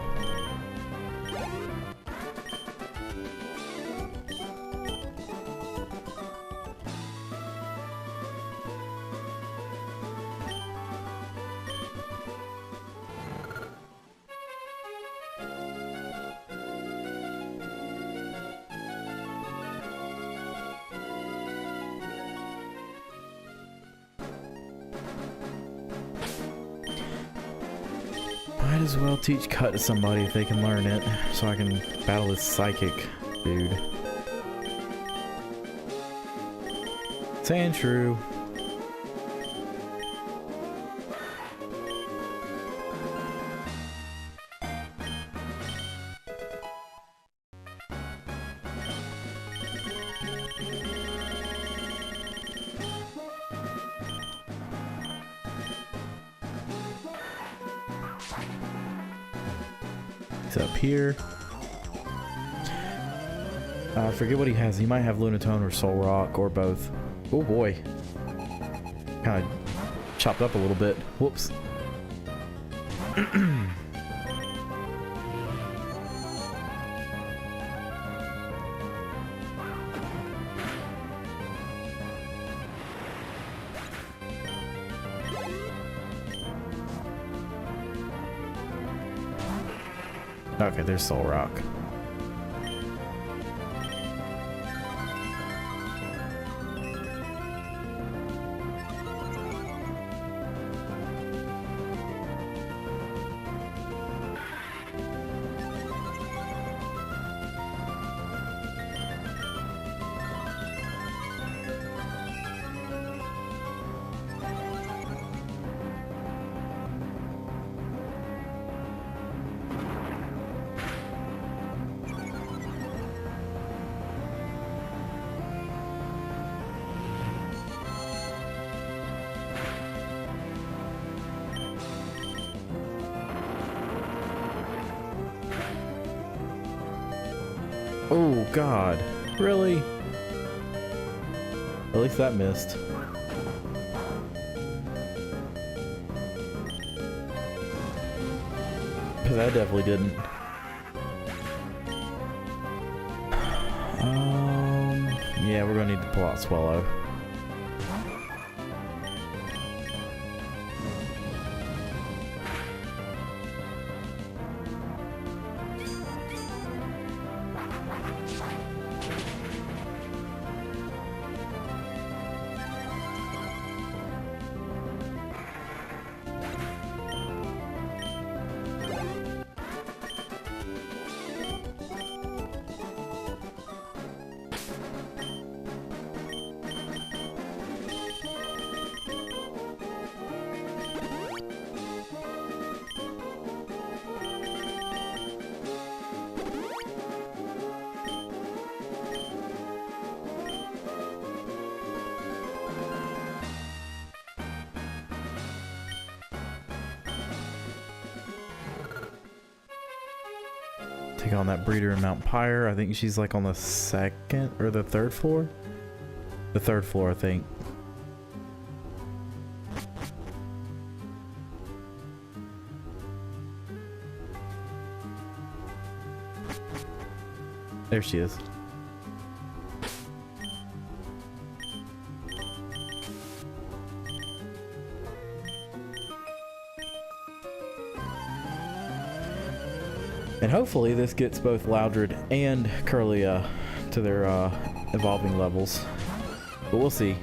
as well teach cut to somebody if they can learn it, so I can battle this psychic dude. Sandshrew. He's up here. I forget what he has. He might have Lunatone or Soul Rock or both. Oh boy. Kind of chopped up a little bit. Whoops. Okay, there's Soul Rock. Oh god, really? At least that missed. Because that definitely didn't. Yeah, we're gonna need to pull out Swallow. Take on that breeder in Mount Pyre. I think she's like on the second or the third floor? The third floor, I think. There she is. And hopefully this gets both Loudred and Curlia to their evolving levels. But we'll see.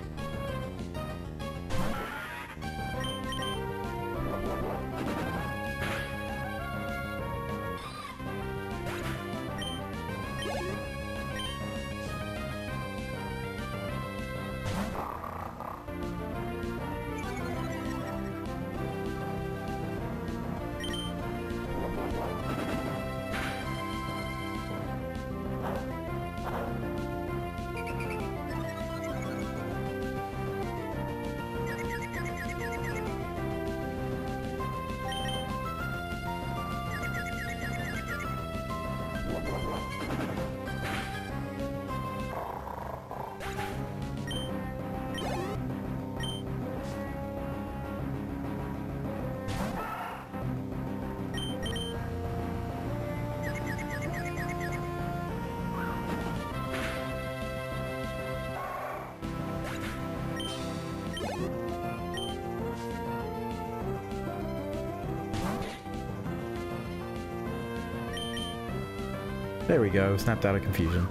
There we go, snapped out of confusion.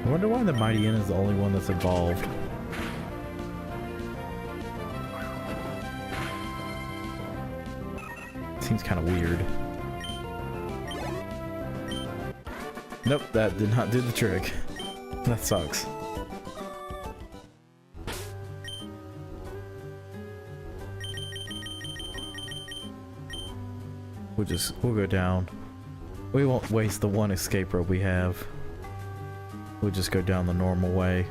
I wonder why the Mighty N is the only one that's evolved. Seems kind of weird. Nope, that did not do the trick. That sucks. We'll go down. We won't waste the one escape rope we have. We'll just go down the normal way.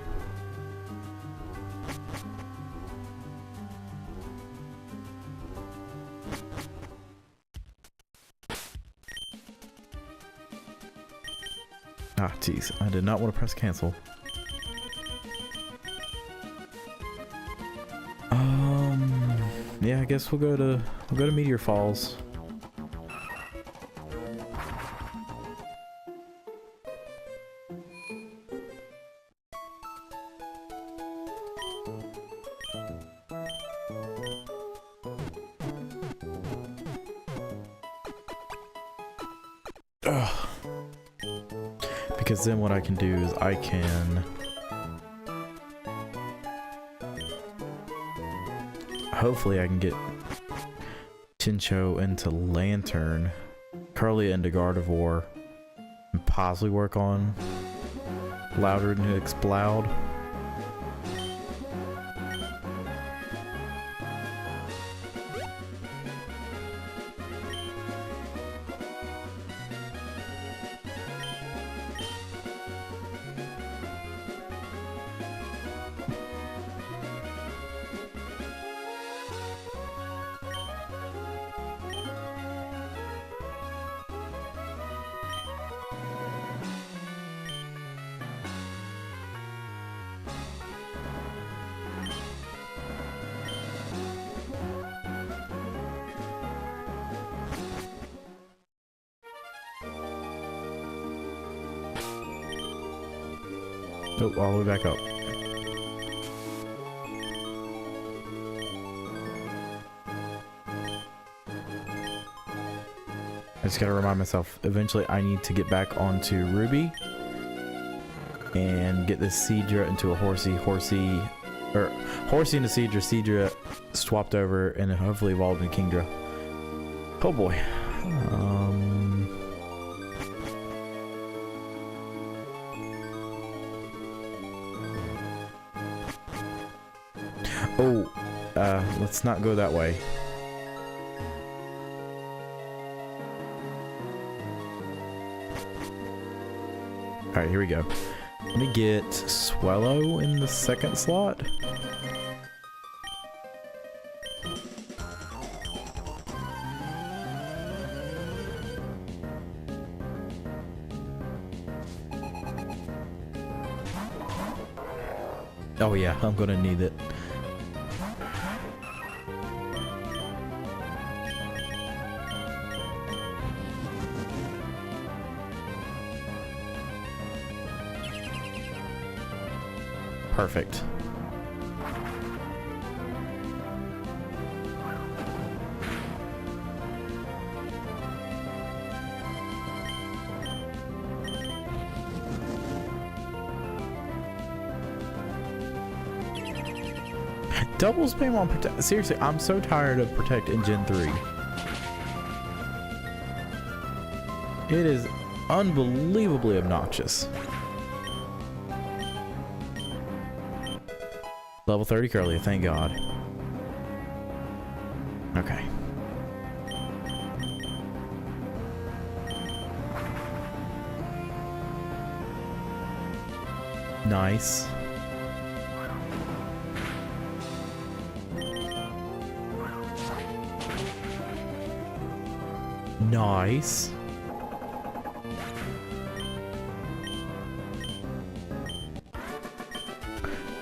Ah, jeez. I did not want to press cancel. Yeah, I guess we'll go to Meteor Falls. Ugh. Because then what I can do is I can hopefully I can get Chincho into Lantern, Curly into Gardevoir, and possibly work on Louder into Exploud. Oh, all the way back up. I just gotta remind myself, eventually I need to get back onto Ruby and get this Seadra into a Horsey into Seadra swapped over, and then hopefully evolved into Kingdra. Oh boy. Let's not go that way. Alright, here we go. Let me get Swellow in the second slot. Oh yeah, I'm gonna need it. Perfect. Double spam on protect. Seriously, I'm so tired of protect in Gen 3. It is unbelievably obnoxious. Level 30 Curly, thank God. Okay. Nice. Nice.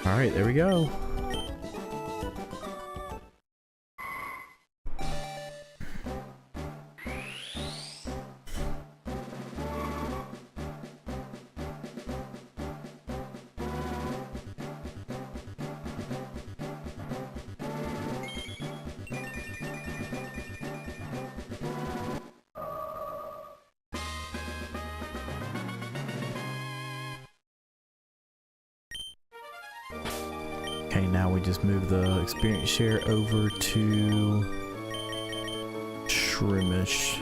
All right, there we go. Okay, now we just move the experience share over to Shrimish.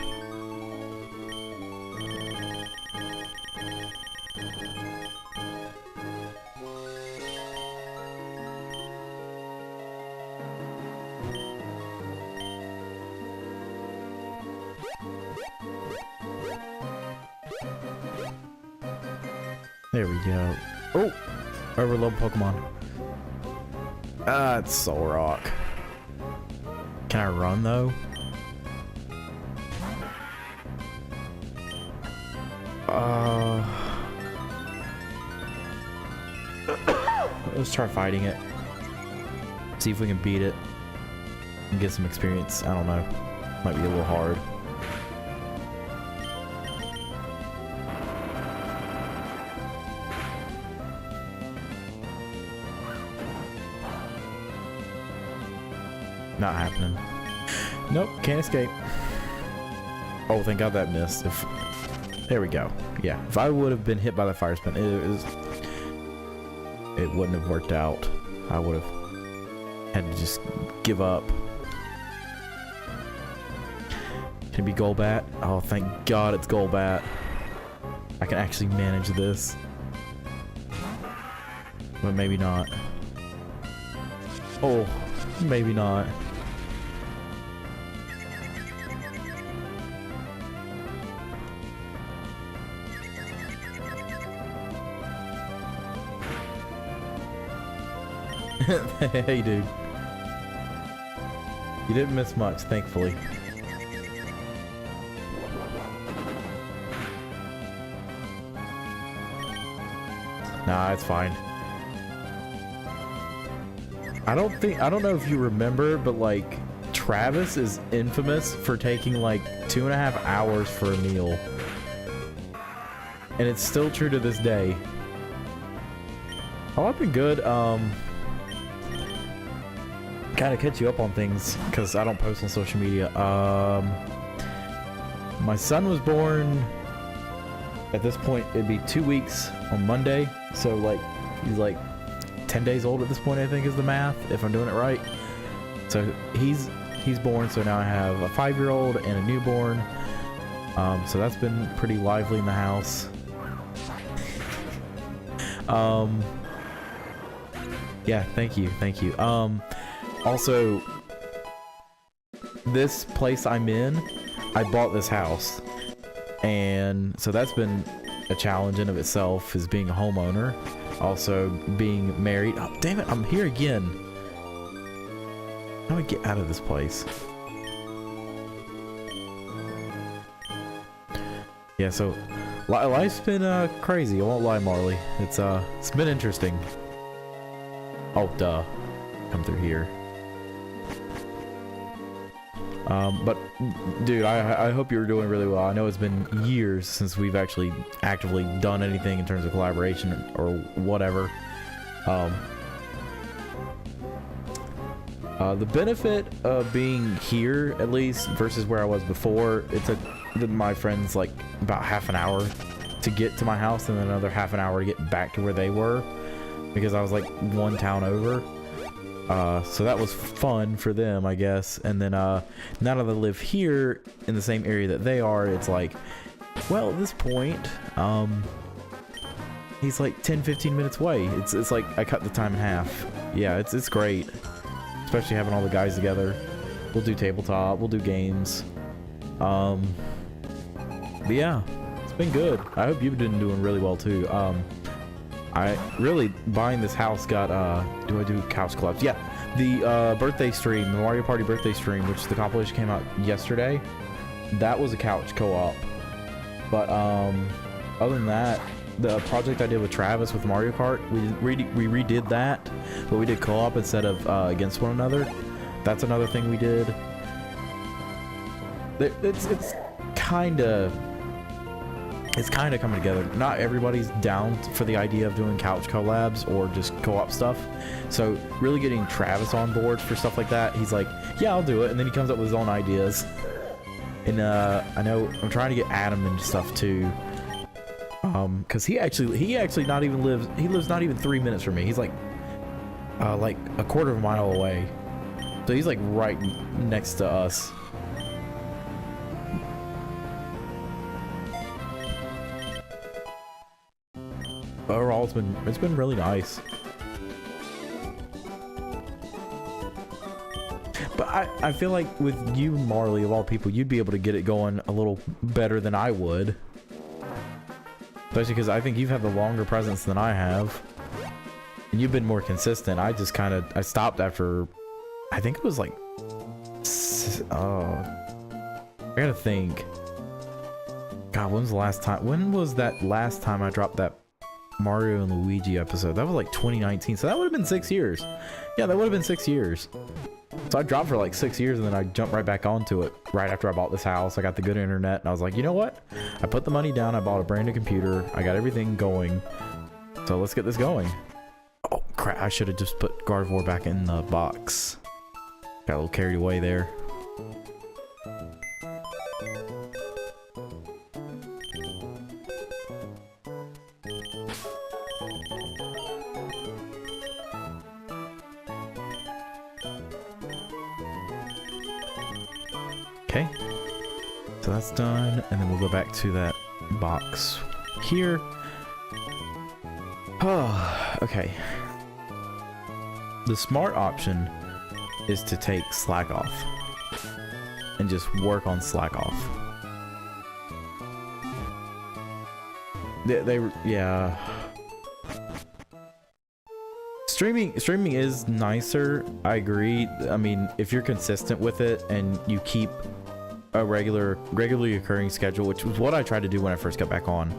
There we go. Oh! Overload Pokemon. Ah, it's Solrock. Can I run though? Let's try fighting it. See if we can beat it and get some experience. I don't know. Might be a little hard. Not happening. Nope, can't escape. Oh, thank God that missed. There we go. Yeah, if I would have been hit by the fire spin, it wouldn't have worked out. I would have had to just give up. Can it be Golbat? Oh, thank God it's Golbat. I can actually manage this. But maybe not. Oh, maybe not. Hey, dude. You didn't miss much, thankfully. Nah, it's fine. I don't know if you remember, but like, Travis is infamous for taking like 2.5 hours for a meal. And it's still true to this day. Oh, I've been good. Kind of catch you up on things because I don't post on social media. My son was born. At this point, it'd be 2 weeks on Monday. So like, he's like 10 days old at this point, I think is the math, if I'm doing it right. So he's born. So now I have a 5-year-old and a newborn. So that's been pretty lively in the house. Yeah, thank you. Also, this place I'm in, I bought this house, and so that's been a challenge in of itself, is being a homeowner, also being married. Oh, damn it, I'm here again. How do I get out of this place? Yeah, so life's been crazy, I won't lie, Marley. It's been interesting. Oh, duh. Come through here. But dude, I hope you're doing really well. I know it's been years since we've actually actively done anything in terms of collaboration or whatever. The benefit of being here, at least, versus where I was before, it took my friends like about half an hour to get to my house and then another half an hour to get back to where they were, because I was like one town over. So that was fun for them, I guess. And then now that I live here in the same area that they are, it's like, well, at this point, he's like 10-15 minutes away. It's like I cut the time in half. Yeah, it's great, especially having all the guys together. We'll do tabletop, we'll do games. But yeah, it's been good. I hope you've been doing really well too. I really, buying this house got, do I do couch collabs? Yeah, the birthday stream, the Mario Party birthday stream, which the compilation came out yesterday, that was a couch co-op. But other than that, the project I did with Travis with Mario Kart, we redid that, but we did co-op instead of against one another. That's another thing we did. It's kind of coming together. Not everybody's down for the idea of doing couch collabs or just co-op stuff. So really getting Travis on board for stuff like that. He's like, yeah, I'll do it. And then he comes up with his own ideas. And I know I'm trying to get Adam into stuff too. Cause he actually not even lives, he lives not even 3 minutes from me. He's like like a quarter of a mile away. So he's like right next to us. Overall, it's been really nice. But I feel like with you, Marley, of all people, you'd be able to get it going a little better than I would. Especially because I think you've had the longer presence than I have. And you've been more consistent. I just kind of... I stopped after... I think it was like... I gotta think. God, when was the last time... When was that last time I dropped that Mario and Luigi episode? That was like 2019. So that would have been 6 years. Yeah, that would have been 6 years. So I dropped for like 6 years and then I jumped right back onto it right after I bought this house. I got the good internet and I was like, you know what? I put the money down. I bought a brand new computer. I got everything going. So let's get this going. Oh, crap. I should have just put Gardevoir back in the box. Got a little carried away there. Okay, so that's done, and then we'll go back to that box here. Oh, okay. The smart option is to take Slack off and just work on Slack off. Yeah. Streaming is nicer. I agree. I mean, if you're consistent with it and you keep a regularly occurring schedule, which was what I tried to do when I first got back on,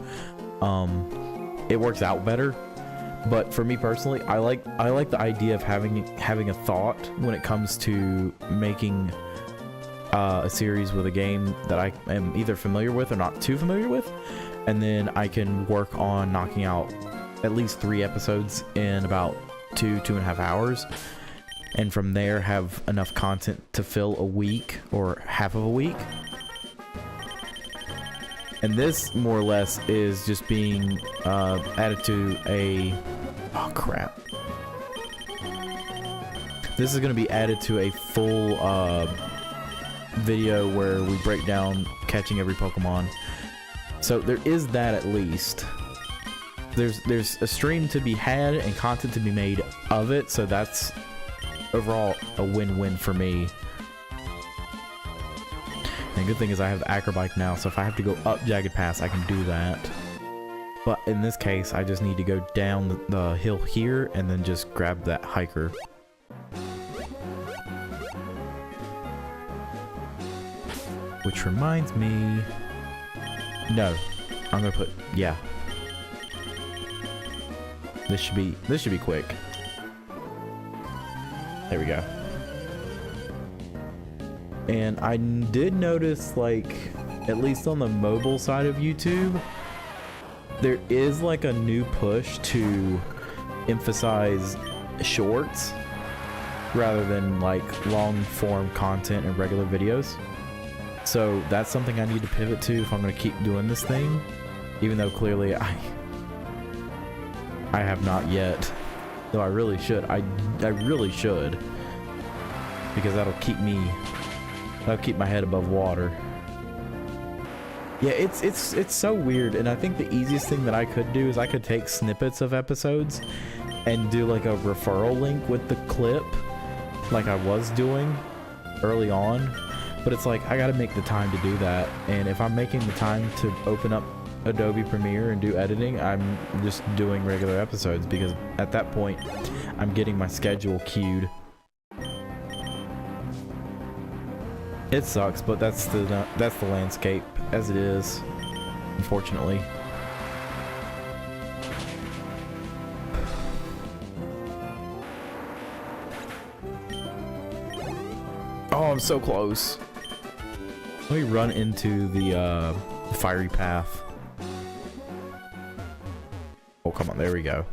it works out better. But for me personally, I like the idea of having a thought when it comes to making a series with a game that I am either familiar with or not too familiar with, and then I can work on knocking out at least 3 episodes in about 2.5 hours, and from there have enough content to fill a week or half of a week. And this more or less is just being added to a... Oh crap. This is going to be added to a full video where we break down catching every Pokemon. So there is that at least. There's a stream to be had and content to be made of it, so that's overall a win-win for me. And the good thing is I have the Acrobike now, so if I have to go up Jagged Pass, I can do that. But in this case, I just need to go down the hill here and then just grab that hiker. Which reminds me... No, I'm gonna put... Yeah. This should be quick. There we go. And I did notice, like, at least on the mobile side of YouTube, there is like a new push to emphasize shorts rather than like long form content and regular videos. So that's something I need to pivot to if I'm going to keep doing this thing, even though clearly I have not yet. Though I really should. I really should, because that'll keep my head above water. Yeah, it's so weird, and I think the easiest thing that I could do is I could take snippets of episodes and do like a referral link with the clip like I was doing early on, but it's like I gotta make the time to do that, and if I'm making the time to open up Adobe Premiere and do editing, I'm just doing regular episodes, because at that point I'm getting my schedule queued. It sucks, but that's the landscape as it is, unfortunately. Oh, I'm so close. Let me run into the fiery path. Oh, come on, there we go.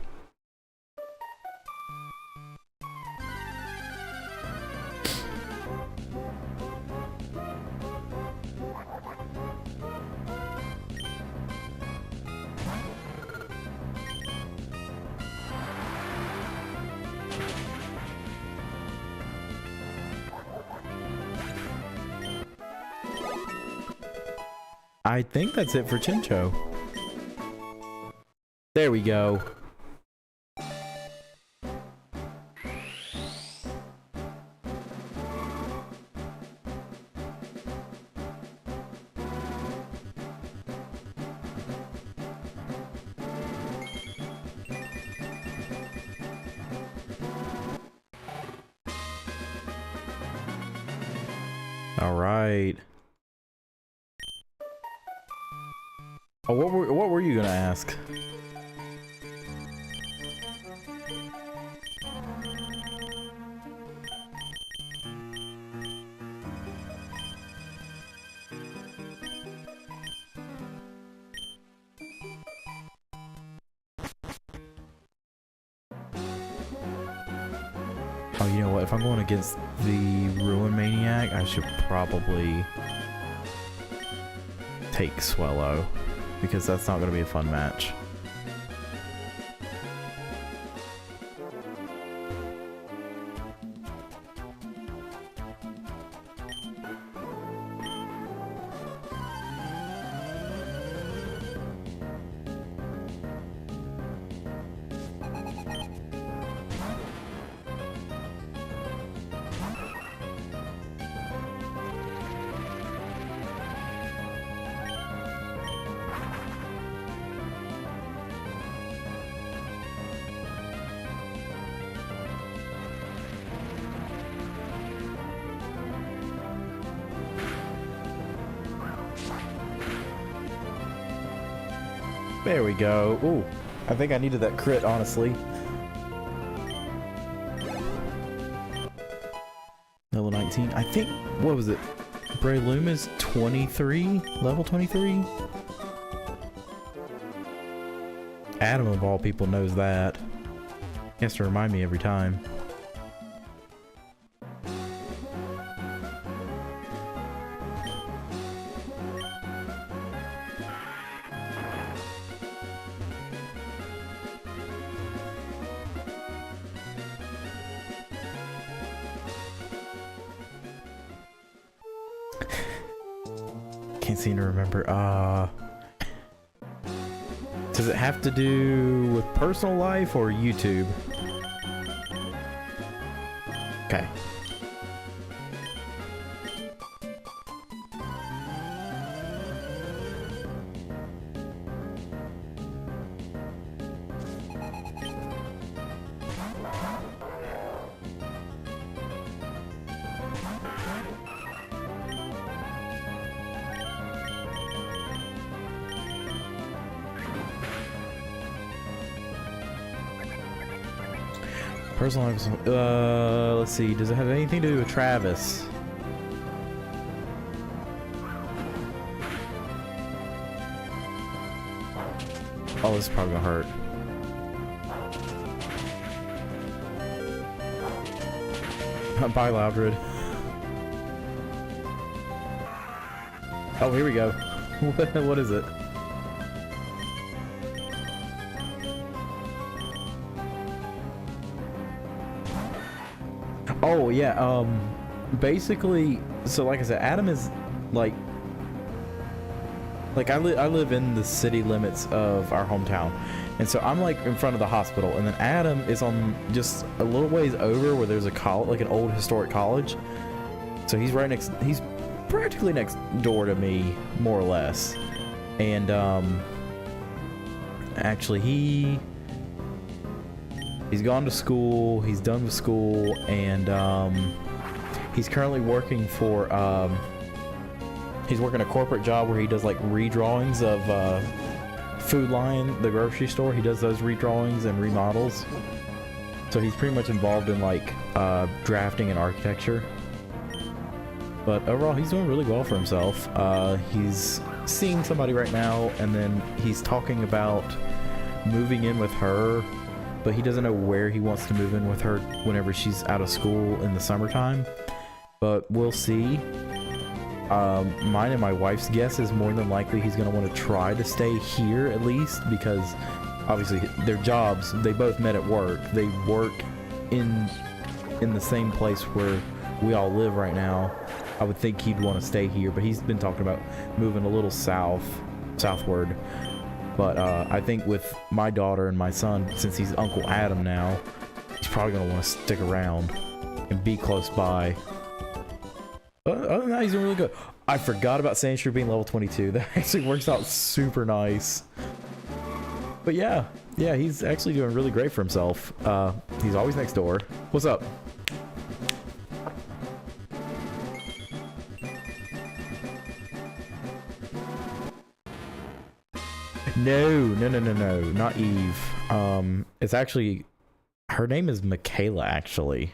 I think that's it for Chincho. There we go. All right. Oh, what were you gonna ask? Oh, you know what? If I'm going against the Ruin Maniac, I should probably take Swellow, because that's not going to be a fun match. There we go. Ooh, I think I needed that crit, honestly. Level 19. I think, what was it? Breloom is 23? Level 23? Adam, of all people, knows that. He has to remind me every time. Can't seem to remember. Does it have to do with personal life or YouTube? Okay. Personal life. Let's see. Does it have anything to do with Travis? Oh, this is probably gonna hurt. Bye, Loudred. Oh, here we go. What is it? Oh yeah, basically, so like I said, Adam is like I live in the city limits of our hometown, and so I'm like in front of the hospital, and then Adam is on just a little ways over where there's a college, like an old historic college. So he's right next, he's practically next door to me, more or less. And actually he's gone to school, he's done with school, and he's currently working for he's working a corporate job where he does like redrawings of Food Lion, the grocery store. He does those redrawings and remodels, so he's pretty much involved in like drafting and architecture. But overall, he's doing really well for himself. He's seeing somebody right now, and then he's talking about moving in with her, but he doesn't know where he wants to move in with her whenever she's out of school in the summertime. But we'll see. Mine and my wife's guess is more than likely he's going to want to try to stay here at least, because obviously their jobs, they both met at work. They work in the same place where we all live right now, I would think he'd want to stay here, but he's been talking about moving a little southward. But I think with my daughter and my son, since he's Uncle Adam now, he's probably going to want to stick around and be close by. But other than that, he's doing really good. I forgot about Sandshrew being level 22. That actually works out super nice. But yeah, he's actually doing really great for himself. He's always next door. What's up? No, not Eve. It's actually, her name is Michaela, actually.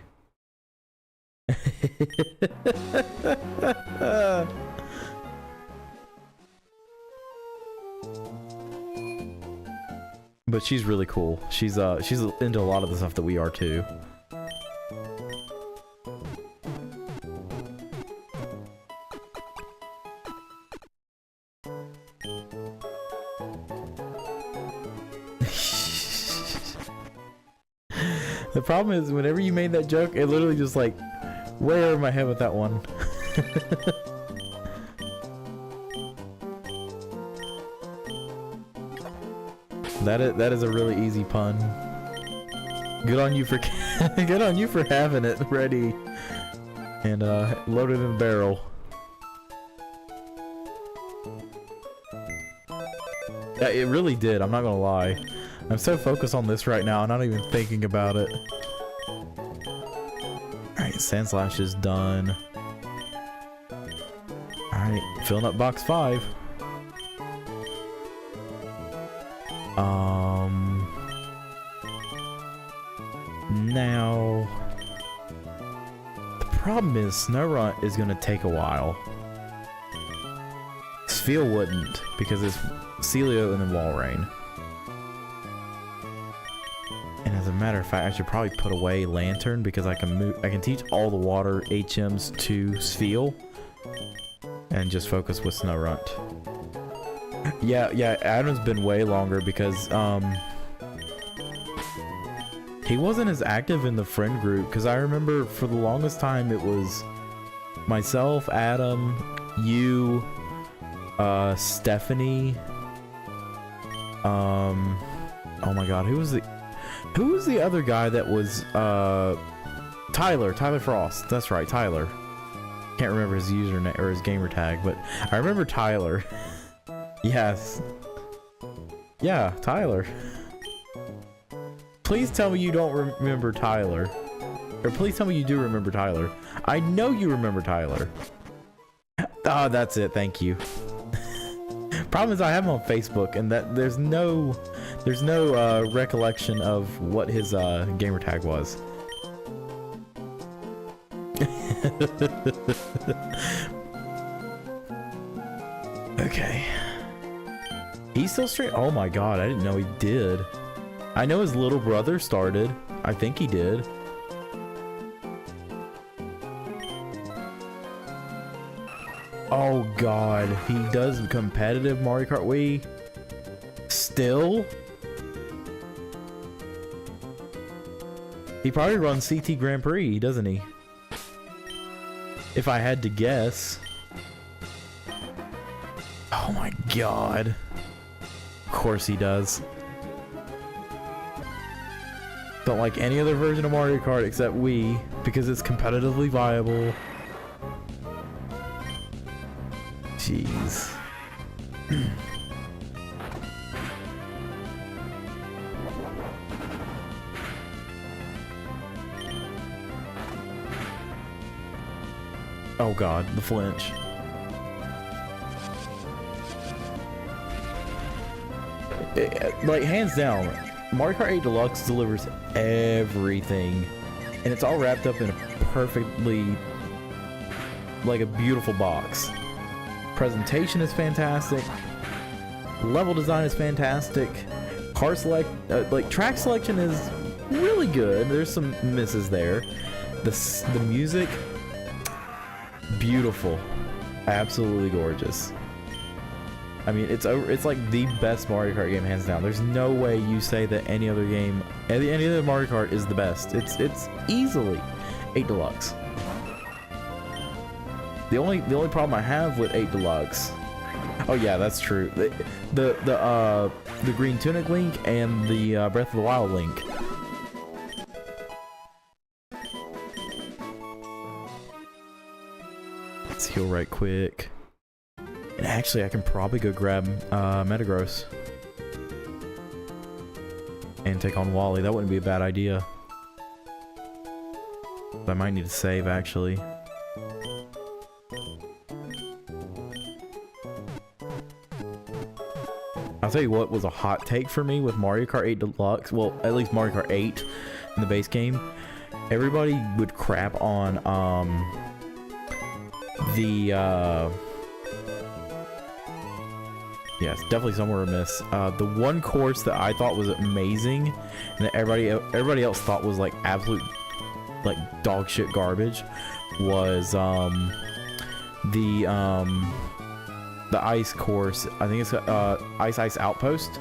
But she's really cool. She's into a lot of the stuff that we are too. The problem is, whenever you made that joke, it literally just like, way over my head with that one. That is a really easy pun. Good on you for good on you for having it ready and loaded in the barrel. It really did. I'm not gonna lie. I'm so focused on this right now, I'm not even thinking about it. Alright, Sandslash is done. Alright, filling up box 5. Now, the problem is Snorunt is gonna take a while. Spheal wouldn't, because it's Celio and then Walrein. And as a matter of fact, I should probably put away Lantern because I can teach all the water HMs to Spheal and just focus with Snorunt. Yeah, Adam's been way longer because he wasn't as active in the friend group, because I remember for the longest time it was myself, Adam, you, Stephanie, oh my god, who was the other guy that was Tyler Frost. That's right, Tyler. Can't remember his username or his gamer tag, but I remember Tyler. Yes. Yeah, Tyler. Please tell me you don't remember Tyler. Or please tell me you do remember Tyler. I know you remember Tyler. Oh, that's it. Thank you. Problem is I have him on Facebook and that there's no recollection of what his gamer tag was. Okay. He's still straight. Oh my god, I didn't know he did. I know his little brother started. I think he did. Oh god, he does competitive Mario Kart Wii? Still? He probably runs CT Grand Prix, doesn't he? If I had to guess. Oh my god. Of course he does. Don't like any other version of Mario Kart except Wii because it's competitively viable. Jeez. Oh god, the flinch. Like, hands down, Mario Kart 8 Deluxe delivers everything, and it's all wrapped up in a perfectly, like, a beautiful box. Presentation is fantastic, level design is fantastic, car track selection is really good. There's some misses there. The music, beautiful, absolutely gorgeous. I mean, it's like the best Mario Kart game, hands down. There's no way you say that any other Mario Kart is the best. It's easily 8 Deluxe. The only problem I have with 8 Deluxe. Oh yeah, that's true. The Green Tunic Link and the Breath of the Wild Link. Let's heal right quick. And actually, I can probably go grab Metagross and take on Wally. That wouldn't be a bad idea. But I might need to save, actually. I'll tell you what was a hot take for me with Mario Kart 8 Deluxe. Well, at least Mario Kart 8 in the base game. Everybody would crap on yes, definitely somewhere amiss. The one course that I thought was amazing and that everybody else thought was like absolute like dog shit garbage was the ice course. I think it's Ice Outpost.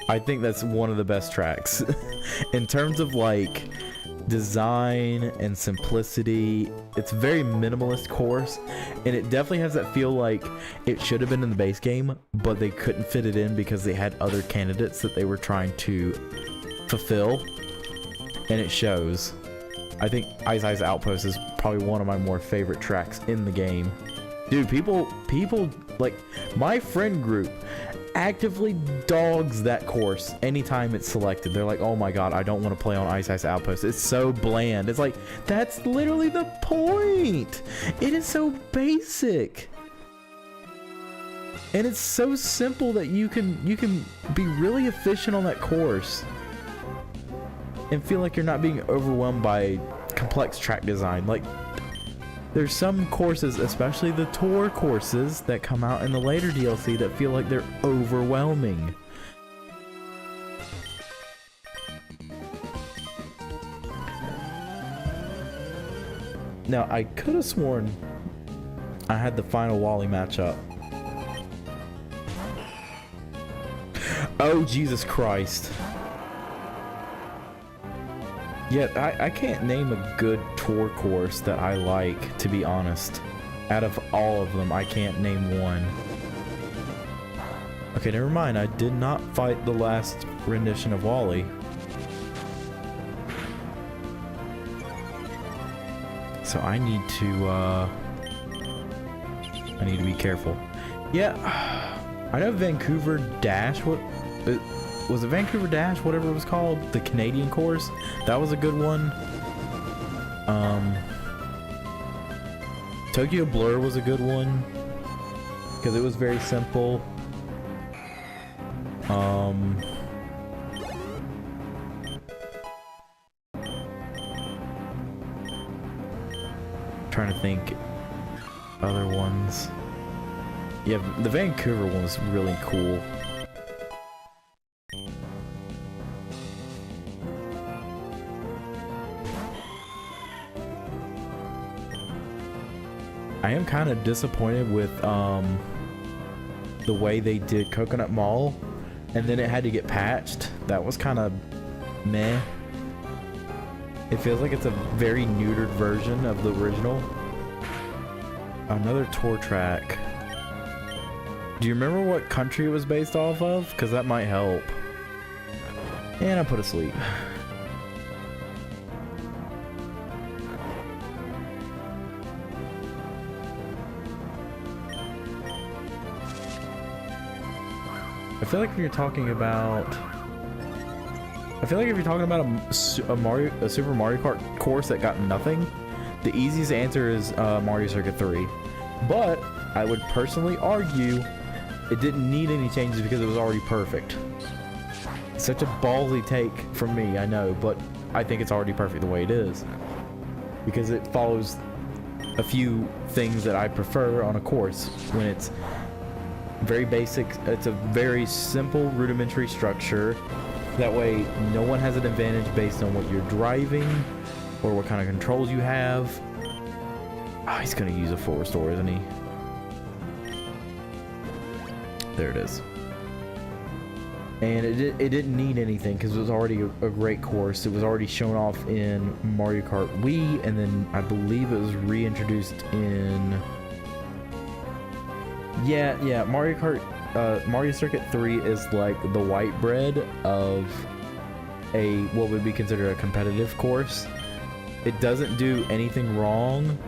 I think that's one of the best tracks in terms of like design and simplicity. It's a very minimalist course, and it definitely has that feel like it should have been in the base game, but they couldn't fit it in because they had other candidates that they were trying to fulfill, and it shows. I think Ice Outpost is probably one of my more favorite tracks in the game. Dude, people like my friend group actively dogs that course anytime it's selected. They're like, oh my god, I don't want to play on Ice Outpost. It's so bland. It's like, that's literally the point. It is so basic. And it's so simple that you can be really efficient on that course and feel like you're not being overwhelmed by complex track design. Like, there's some courses, especially the tour courses that come out in the later DLC, that feel like they're overwhelming. Now, I could have sworn I had the final Wally matchup. Oh, Jesus Christ. Yeah, I can't name a good tour course that I like, to be honest. Out of all of them, I can't name one. Okay, never mind. I did not fight the last rendition of Wally. So I need to be careful. Yeah, I know Vancouver Dash, was it Vancouver Dash, whatever it was called? The Canadian course? That was a good one. Tokyo Blur was a good one, because it was very simple. Trying to think other ones. Yeah, the Vancouver one was really cool. I am kind of disappointed with the way they did Coconut Mall, and then it had to get patched. That was kind of meh. It feels like it's a very neutered version of the original. Another tour track. Do you remember what country it was based off of? Because that might help. And I put to sleep. I feel like if you're talking about a Super Mario Kart course that got nothing, the easiest answer is Mario Circuit 3. But I would personally argue it didn't need any changes because it was already perfect. It's such a ballsy take from me, I know, but I think it's already perfect the way it is. Because it follows a few things that I prefer on a course when it's very basic. It's a very simple, rudimentary structure. That way, no one has an advantage based on what you're driving or what kind of controls you have. Oh, he's gonna use a full restore, isn't he? There it is. And it didn't need anything because it was already a great course. It was already shown off in Mario Kart Wii, and then I believe it was reintroduced in... Yeah, Mario Kart, Mario Circuit 3 is like the white bread of what would be considered a competitive course. It doesn't do anything wrong,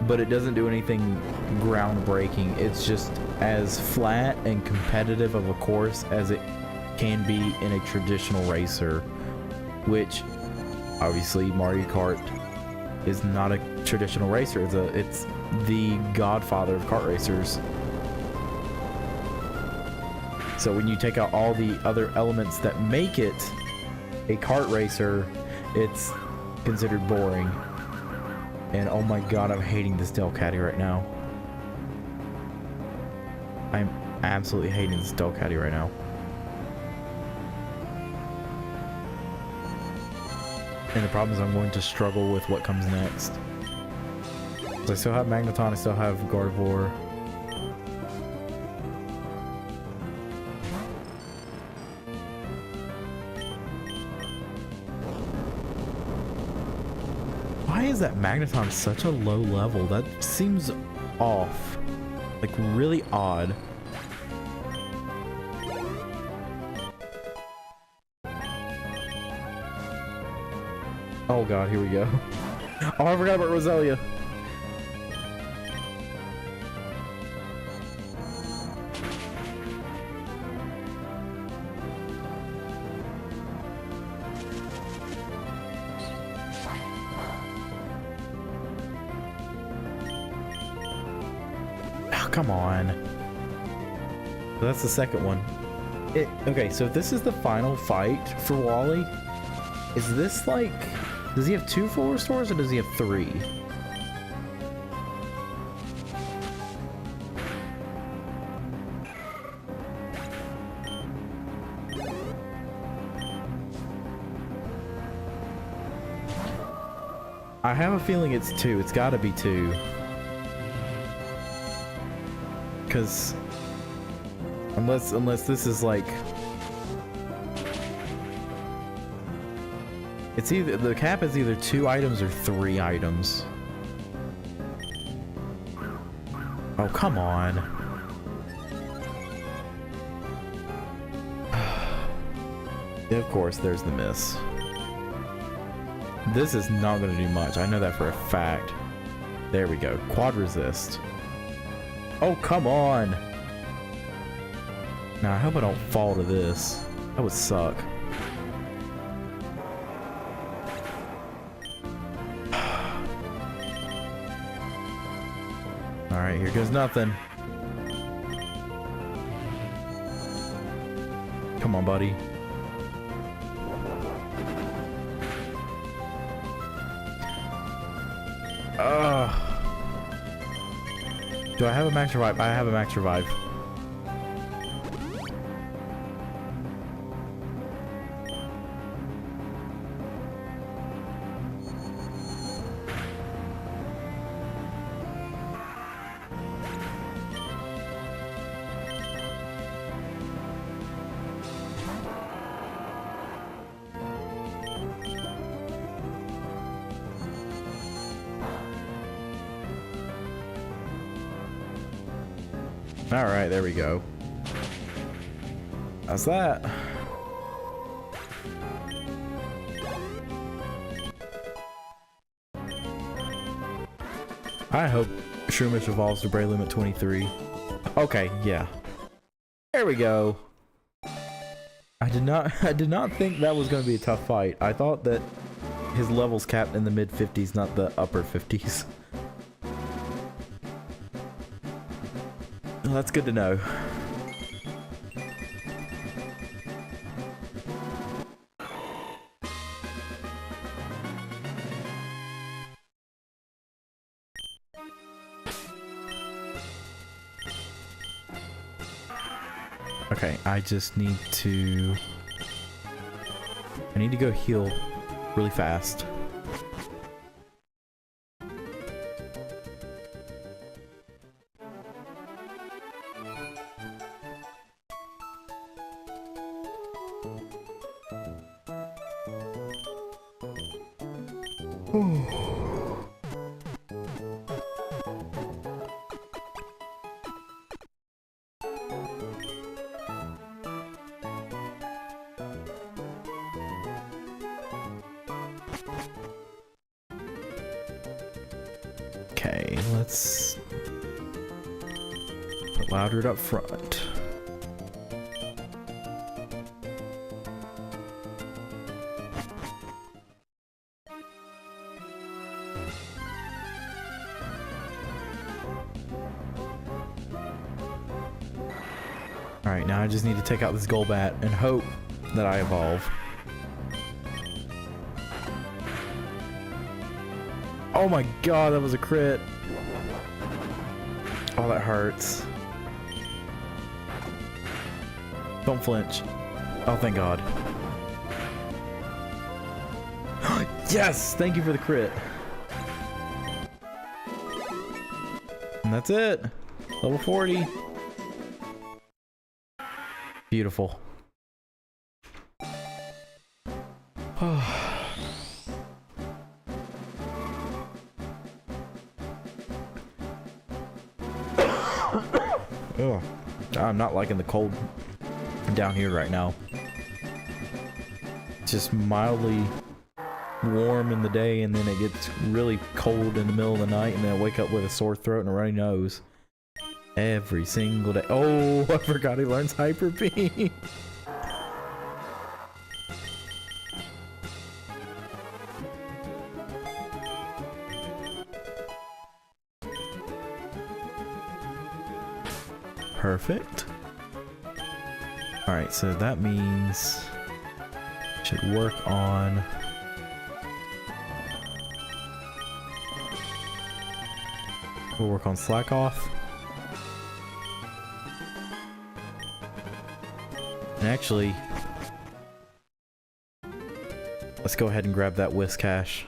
but it doesn't do anything groundbreaking. It's just as flat and competitive of a course as it can be in a traditional racer, which obviously Mario Kart is not a traditional racer. It's the godfather of kart racers. So when you take out all the other elements that make it a kart racer, it's considered boring. And oh my god, I'm hating this Delcatty right now. I'm absolutely hating this Delcatty right now. And the problem is I'm going to struggle with what comes next. So I still have Magneton, I still have Gardevoir. Why is that Magneton such a low level? That seems off. Like, really odd. Oh god, here we go. Oh, I forgot about Roselia. Oh, come on. So that's the second one. Okay, so if this is the final fight for Wally, is this like... Does he have 2 full restores or does he have 3? I have a feeling it's 2. It's gotta be 2. Because unless this is like... It's either, the cap is either 2 items or 3 items. Oh, come on. Yeah, of course, there's the miss. This is not going to do much. I know that for a fact. There we go. Quad resist. Oh, come on. Now, I hope I don't fall to this. That would suck. Alright, here goes nothing. Come on, buddy. Do I have a max revive? I have a max revive. Alright, there we go. How's that? I hope Shroomish evolves to Bray Limit 23. Okay, yeah. There we go. I did not think that was going to be a tough fight. I thought that his level's capped in the mid 50s, not the upper 50s. Well, that's good to know. Okay, I just need to... I need to go heal really fast. Okay, let's put Loudred up front. Alright, now I just need to take out this Golbat and hope that I evolve. Oh my god, that was a crit. Oh, that hurts. Don't flinch. Oh, thank god. Yes! Thank you for the crit. And that's it. Level 40. Beautiful. Ugh. I'm not liking the cold down here right now. It's just mildly warm in the day and then it gets really cold in the middle of the night and then I wake up with a sore throat and a runny nose. Every single day. Oh, I forgot he learns Hyper Beam. Perfect. Alright, so that means should work on we'll work on Slack Off. And actually, let's go ahead and grab that Whiscash.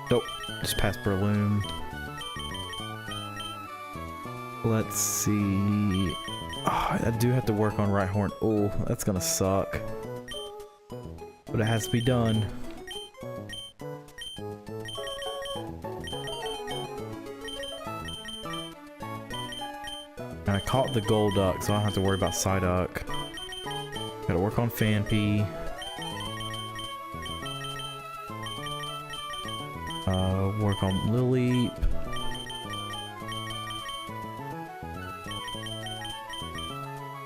Nope, just past Berloom. Let's see. Oh, I do have to work on Rhyhorn. Oh, that's gonna suck. But it has to be done. And I caught the Golduck, so I don't have to worry about Psyduck. Gotta work on Phanpy. Work on Lily.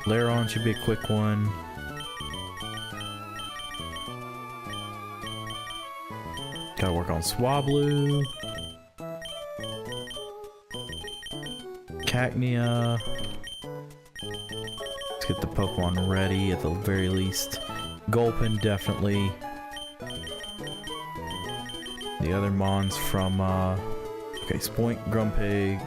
Lairon should be a quick one. Gotta work on Swablu. Cacnea. Let's get the Pokemon ready at the very least. Gulpin, definitely. The other Mons from, okay, Spoink, Grumpig.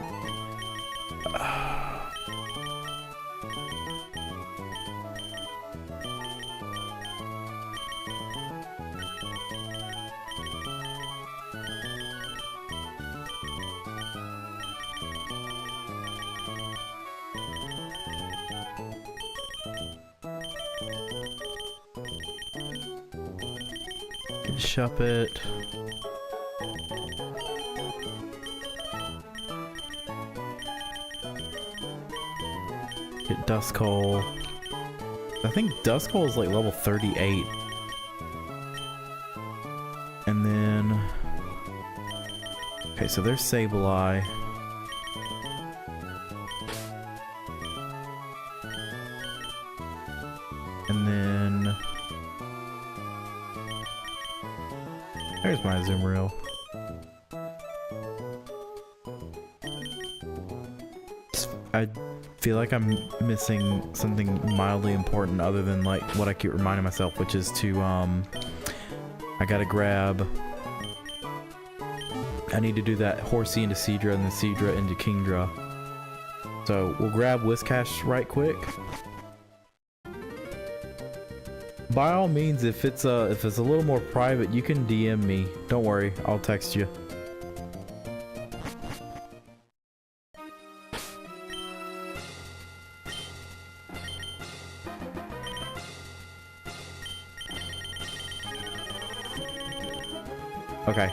Shuppet. Get Duskull. I think Duskull is like level 38. And then... okay, so there's Sableye. And then... there's my Azumarill. feel like I'm missing something mildly important other than like what I keep reminding myself, which is to I gotta grab. I need to do that Horsey into Seadra and the Seadra into Kingdra. So we'll grab Whiscash right quick. By all means, if it's a little more private, you can DM me. Don't worry, I'll text you. Okay.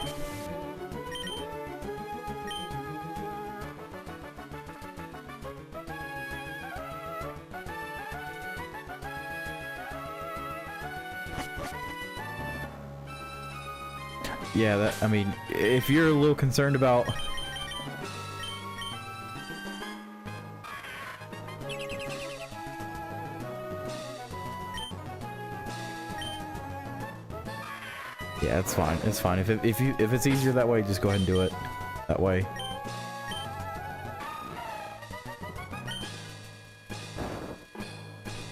Yeah, that, I mean, if you're a little concerned about... Yeah, it's fine. It's fine. If it's easier that way, just go ahead and do it that way.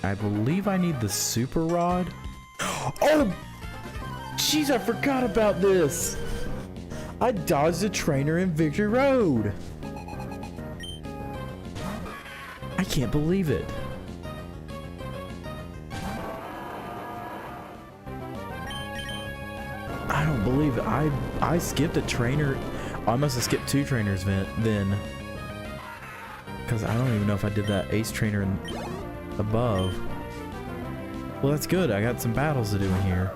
I believe I need the super rod. Oh! Jeez, I forgot about this! I dodged a trainer in Victory Road! I can't believe it. I don't believe it. I skipped a trainer. I must have skipped 2 trainers then. Because I don't even know if I did that ace trainer above. Well, that's good. I got some battles to do in here.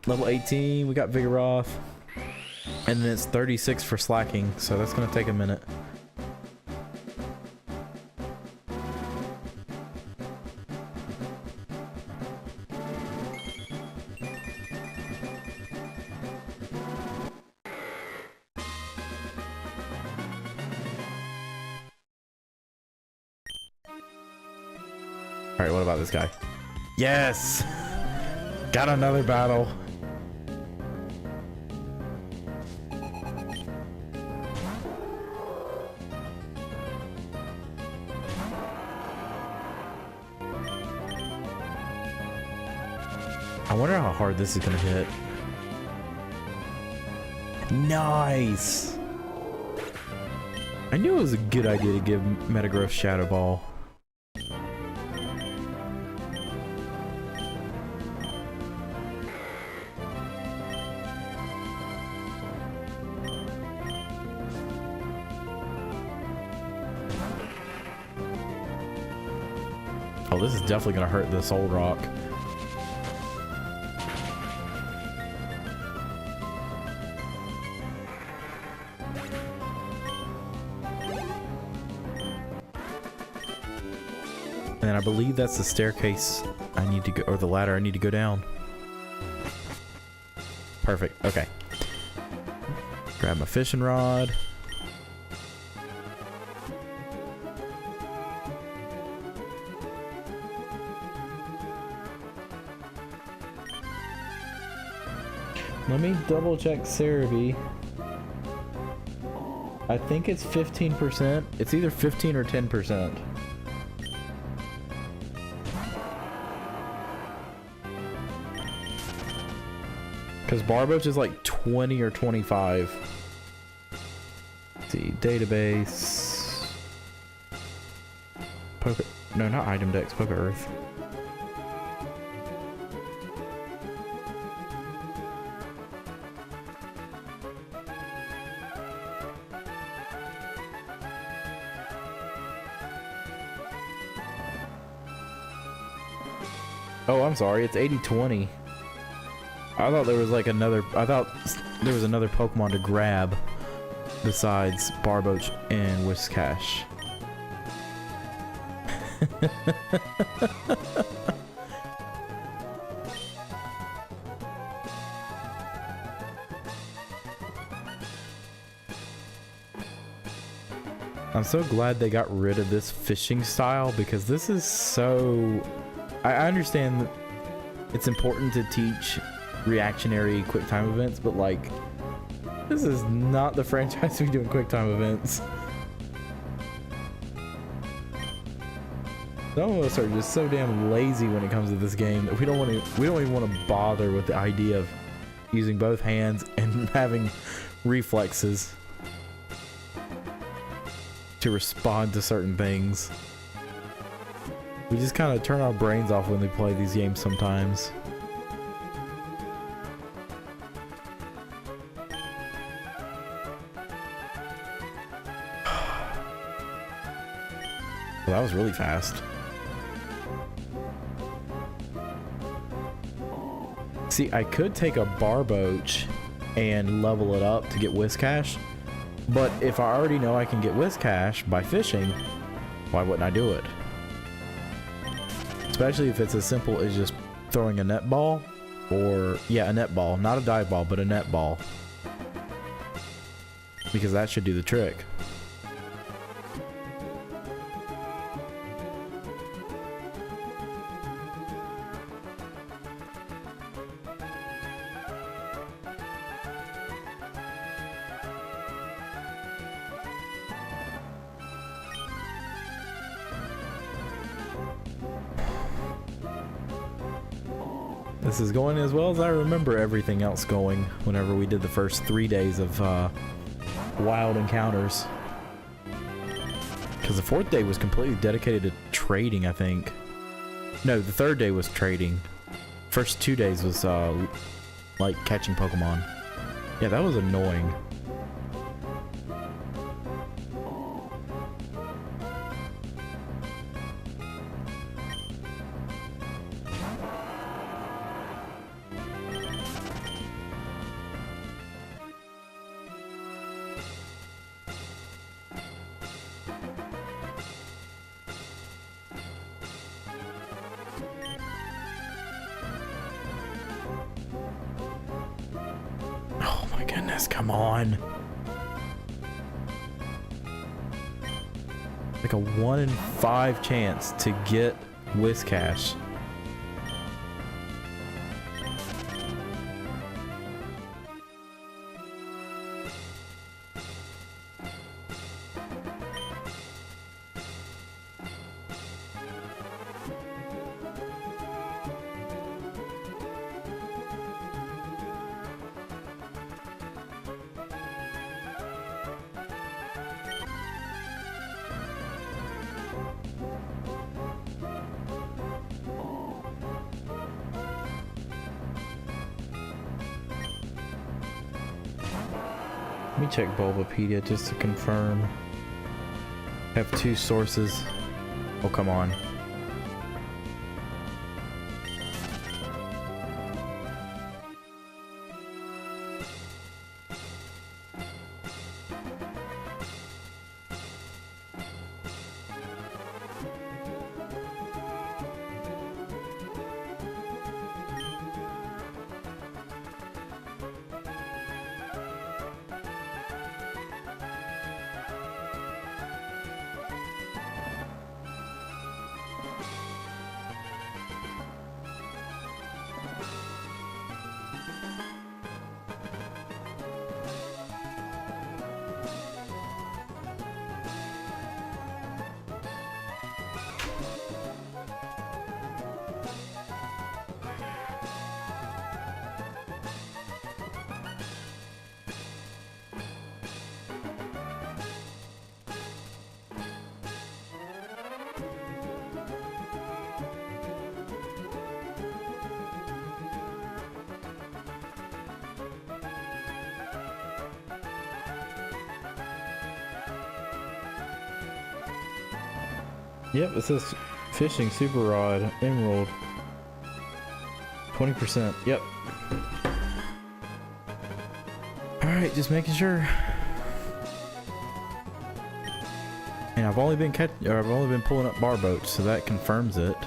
Level 18, we got Vigoroth. And then it's 36 for slacking, so that's gonna take a minute. Alright, what about this guy? Yes! Got another battle. I wonder how hard this is gonna hit. Nice! I knew it was a good idea to give Metagross Shadow Ball. Oh, this is definitely gonna hurt this old rock. And I believe that's the staircase I need to go, or the ladder I need to go down. Perfect, okay. Grab my fishing rod. Let me double check Cerebi. I think it's 15%. It's either 15 or 10%. Because Barboach is like 20 or 25. Let's see, database. No, not item dex, Poke Earth. Oh, I'm sorry, it's 80-20. I thought there was like another, I thought there was another Pokemon to grab besides Barboach and Whiscash. I'm so glad they got rid of this fishing style, because this is so... I understand that it's important to teach reactionary quick time events, but like, this is not the franchise we do in quick time events. Some of us are just so damn lazy when it comes to this game that we don't even want to bother with the idea of using both hands and having reflexes to respond to certain things. We just kind of turn our brains off when we play these games sometimes. Well, that was really fast. See, I could take a Barboach and level it up to get Whiscash, but if I already know I can get Whiscash by fishing, why wouldn't I do it? Especially if it's as simple as just throwing a net ball, or, yeah, a net ball, not a dive ball, but a net ball. Because that should do the trick. This is going as well as I remember everything else going whenever we did the first 3 days of wild encounters. Because the 4th day was completely dedicated to trading, I think. No, the 3rd day was trading. First 2 days was like catching Pokemon. Yeah, that was annoying. Goodness, come on. Like a 1 in 5 chance to get Whiscash. Let me check Bulbapedia just to confirm. Have 2 sources. Oh, come on. Yep, it says fishing super rod emerald 20%. Yep. All right, just making sure. And I've only been pulling up bar boats, so that confirms it.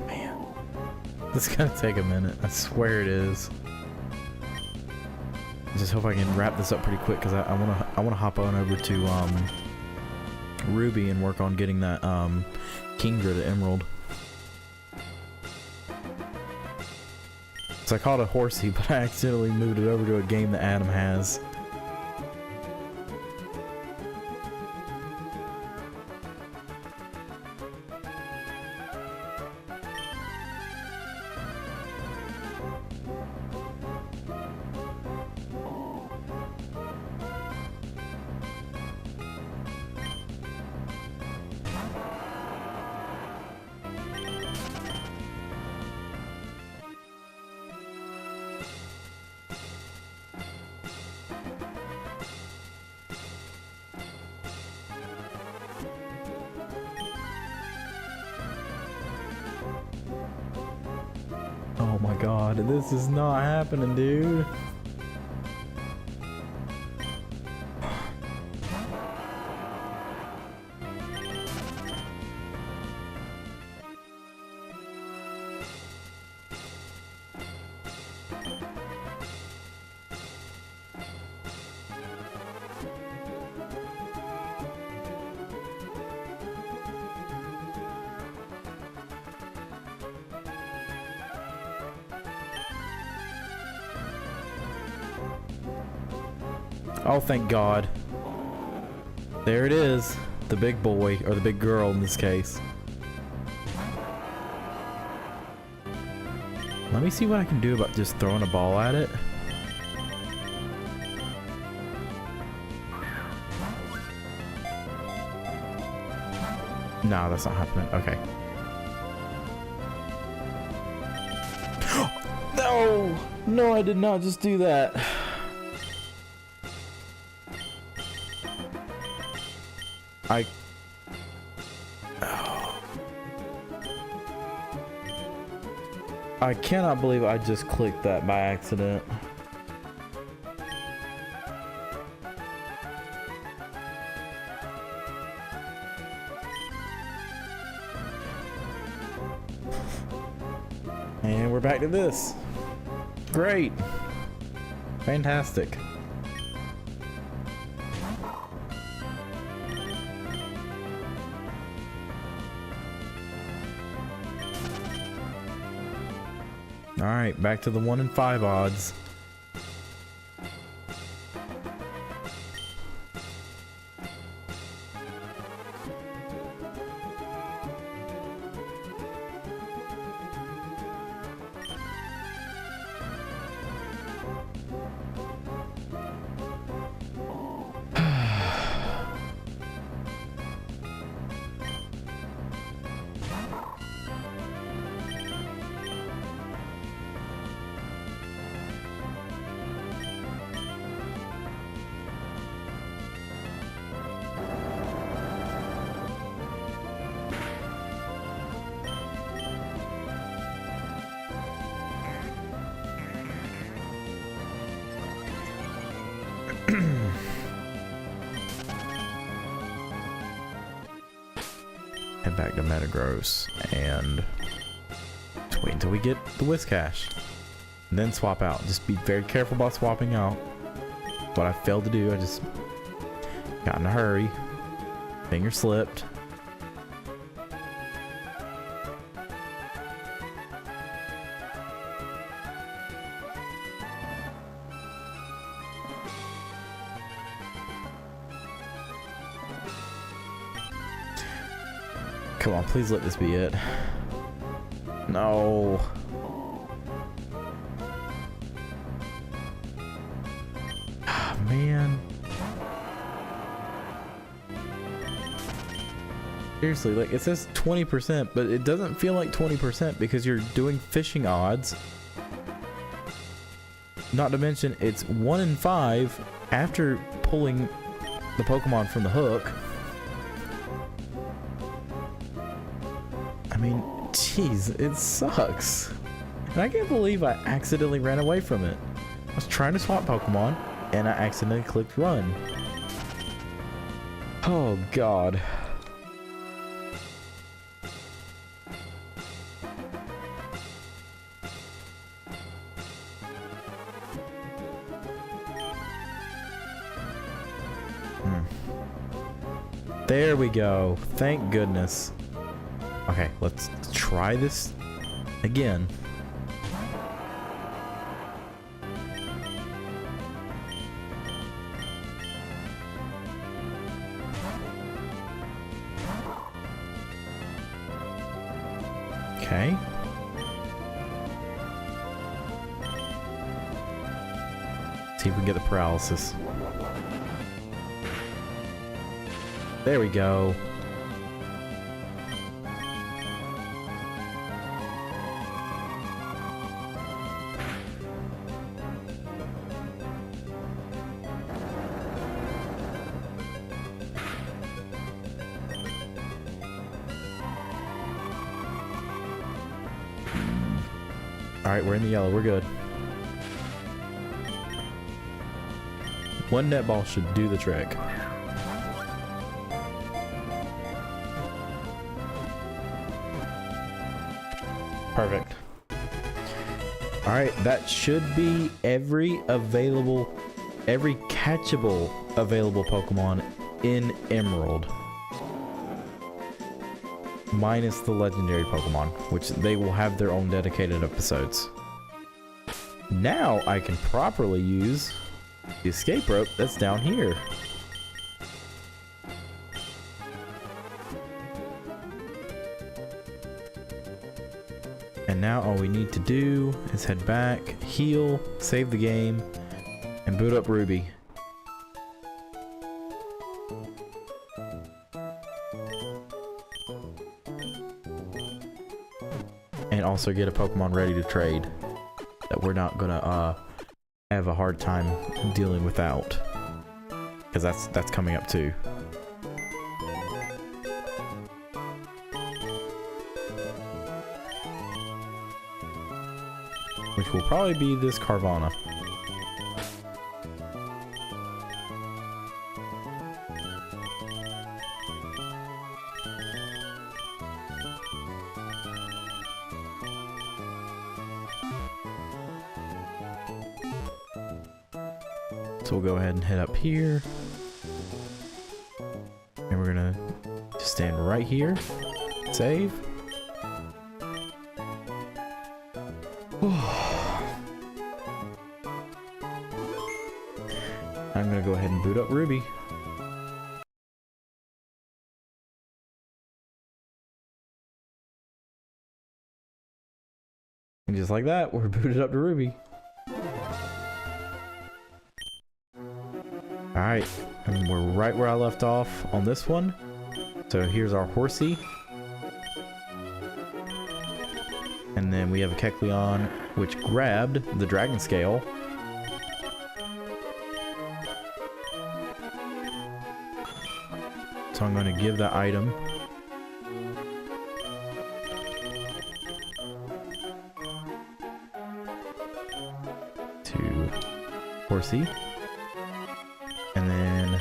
Man, this is gonna take a minute. I swear it is. Just hope I can wrap this up pretty quick because I wanna hop on over to Ruby and work on getting that Kingdra to Emerald. So I called it Horsey, but I accidentally moved it over to a game that Adam has. Oh my god, this is not happening, dude. Oh, thank God. There it is. The big boy, or the big girl in this case. Let me see what I can do about just throwing a ball at it. No, that's not happening. Okay. No! No, I did not just do that. I cannot believe I just clicked that by accident. And we're back to this. Great. Fantastic. Alright, back to the 1 in 5 odds. Head back to Metagross and just wait until we get the Whiscash. And then swap out. Just be very careful about swapping out. What I failed to do, I just got in a hurry. Finger slipped. Come on, please let this be it. No. Ah, man. Seriously, like it says 20%, but it doesn't feel like 20% because you're doing fishing odds. Not to mention, it's 1 in 5 after pulling the Pokemon from the hook. I mean, jeez, it sucks. And I can't believe I accidentally ran away from it. I was trying to swap Pokemon, and I accidentally clicked run. Oh, God. time. There we go. Thank goodness. Okay, let's try this again. Okay. See if we can get the paralysis. There we go. Alright, we're in the yellow. We're good. One net ball should do the trick. Perfect. Alright, that should be every catchable available Pokemon in Emerald. Minus the legendary Pokemon, which they will have their own dedicated episodes. Now I can properly use the escape rope that's down here. And now all we need to do is head back, heal, save the game, and boot up Ruby. And also get a Pokemon ready to trade that we're not gonna have a hard time dealing without, because that's coming up too. Which will probably be this Carvana. So we'll go ahead and head up here. And we're gonna just stand right here. Save. I'm gonna go ahead and boot up Ruby. And just like that, we're booted up to Ruby. Alright, and we're right where I left off on this one. So here's our horsey. And then we have a Kecleon, which grabbed the dragon scale. So I'm going to give that item to horsey. And then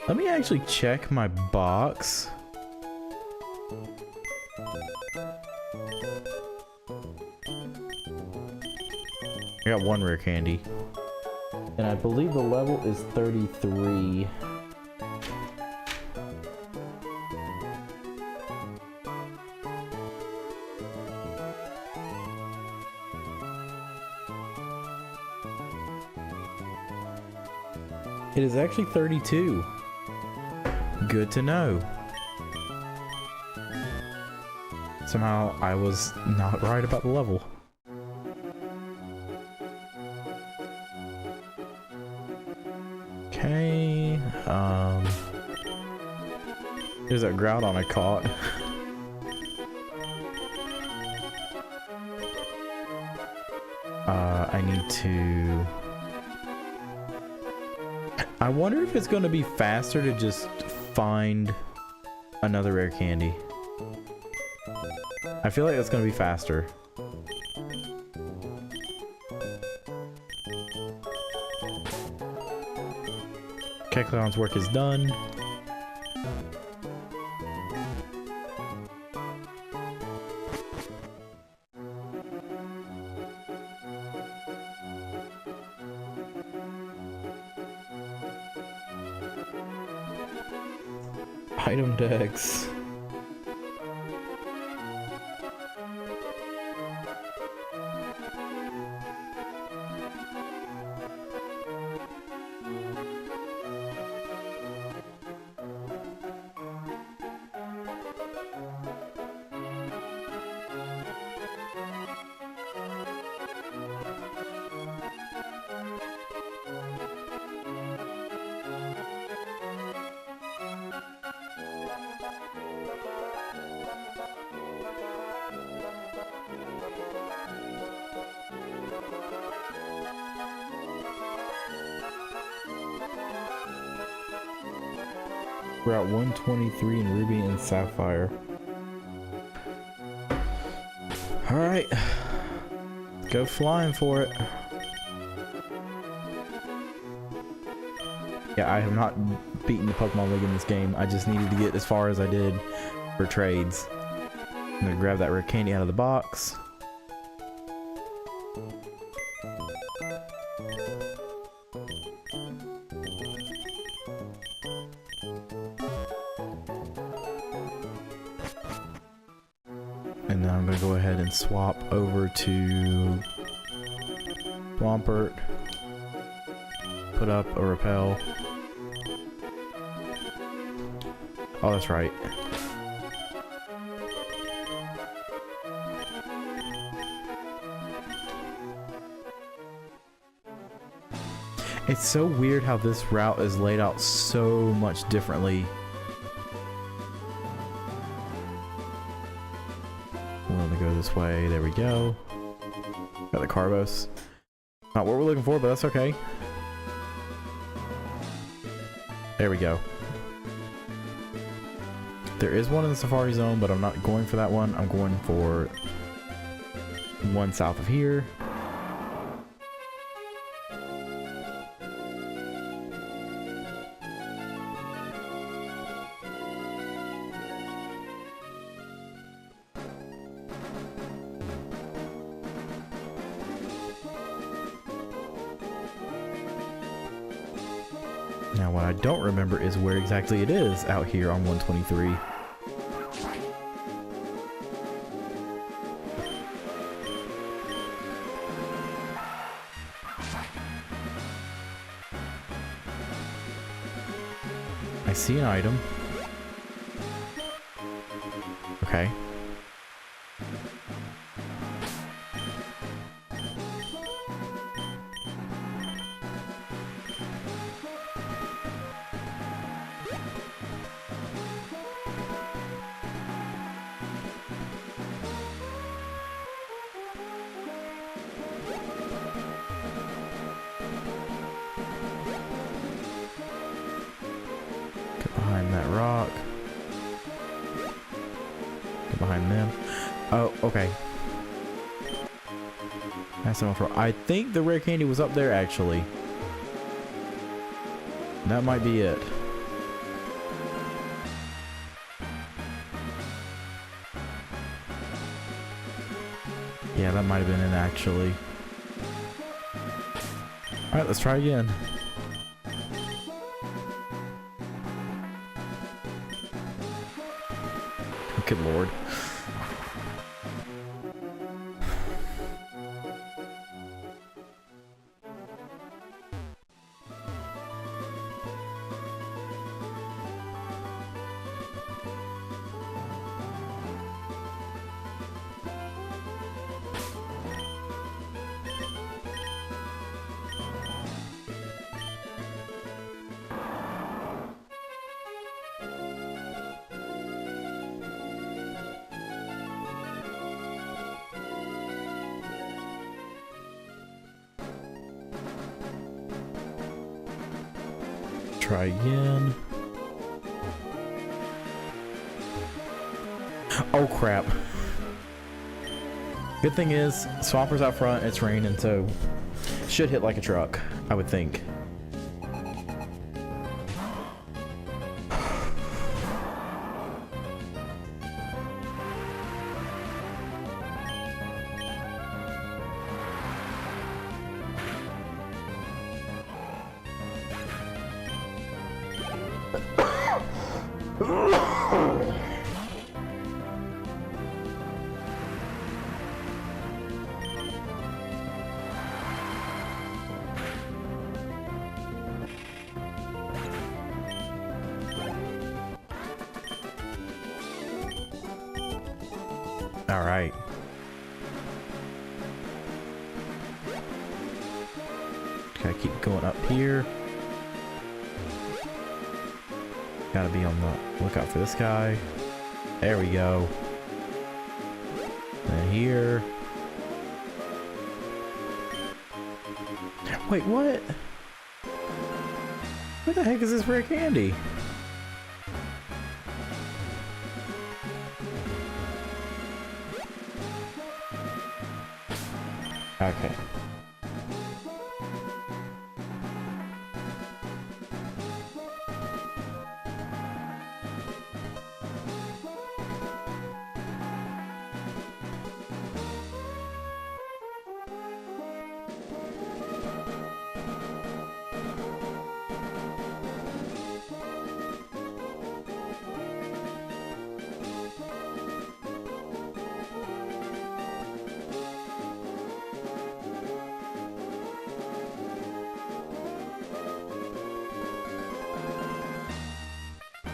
let me actually check my box. I got one rare candy. And I believe the level is 33. It is actually 32. Good to know. Somehow I was not right about the level. Okay, there's that Groudon I caught. I need to... I wonder if it's going to be faster to just find another rare candy. I feel like that's going to be faster. Kecleon's work is done. Item Dex. Route 123 in Ruby and Sapphire. Alright. Go flying for it. Yeah, I have not beaten the Pokemon League in this game. I just needed to get as far as I did for trades. I'm gonna grab that rare candy out of the box. And now I'm going to go ahead and swap over to Swampert, put up a repel. Oh, that's right. It's so weird how this route is laid out so much differently. Go this way. There we go. Got the Carbos. Not what we're looking for, but that's okay. There we go. There is one in the Safari Zone, but I'm not going for that one. I'm going for one south of here. Now what I don't remember is where exactly it is out here on 123. I see an item. Okay. Behind that rock. Get behind them. Oh, okay. That's enough for. I think the rare candy was up there actually. That might be it. Yeah, that might have been it actually. Alright, let's try again. Good lord. Try again. Oh crap. Good thing is, Swamper's out front, it's raining, so should hit like a truck, I would think. All right. Gotta keep going up here. Gotta be on the lookout for this guy. There we go. And here. Wait, what? Where the heck is this rare candy? Okay.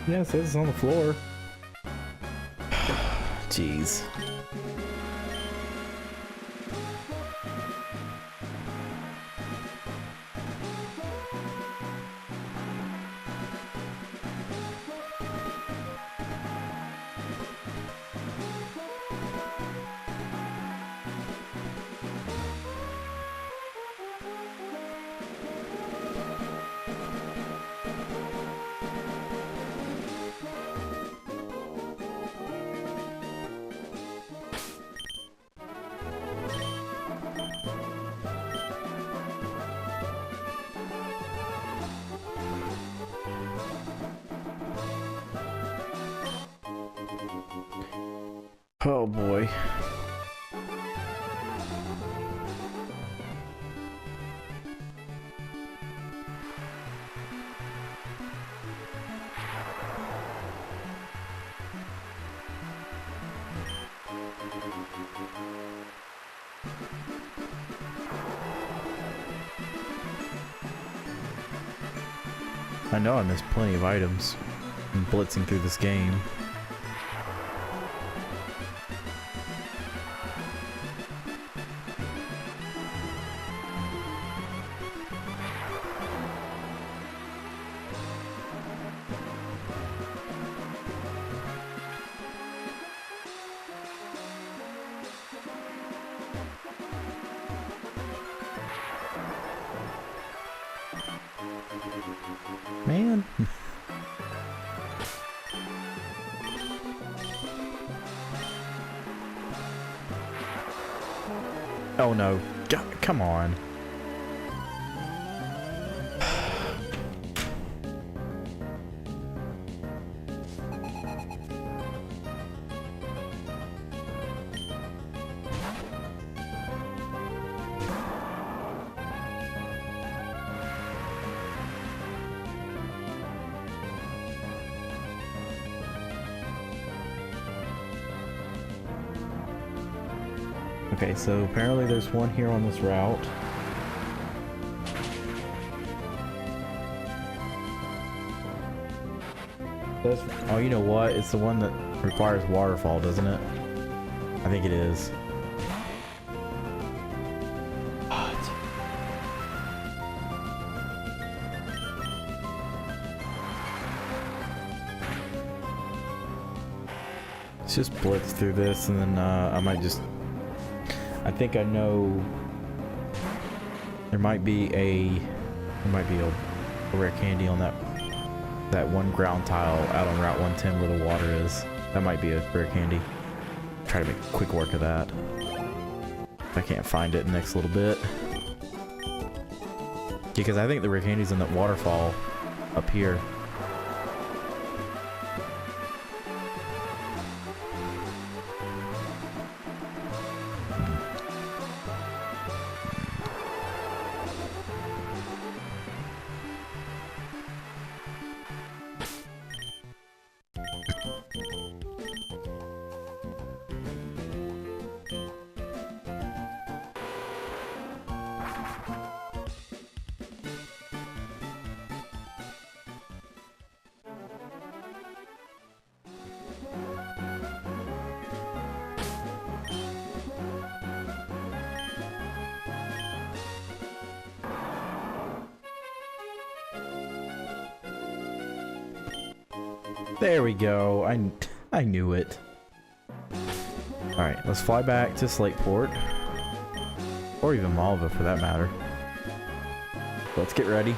Yeah, it says it's on the floor. Jeez. Oh boy. I know I missed plenty of items in blitzing through this game. Man. Oh no. God, come on. Okay, so apparently there's one here on this route. Oh, you know what? It's the one that requires waterfall, doesn't it? I think it is. Let's just blitz through this, and then I might just... I think I know there might be a rare candy on that one ground tile out on Route 110 where the water is. That might be a rare candy. Try to make quick work of that. If I can't find it in the next little bit. Because I think the rare candy's in that waterfall up here. There we go. I knew it. Alright, let's fly back to Slateport. Or even Malva for that matter. Let's get ready.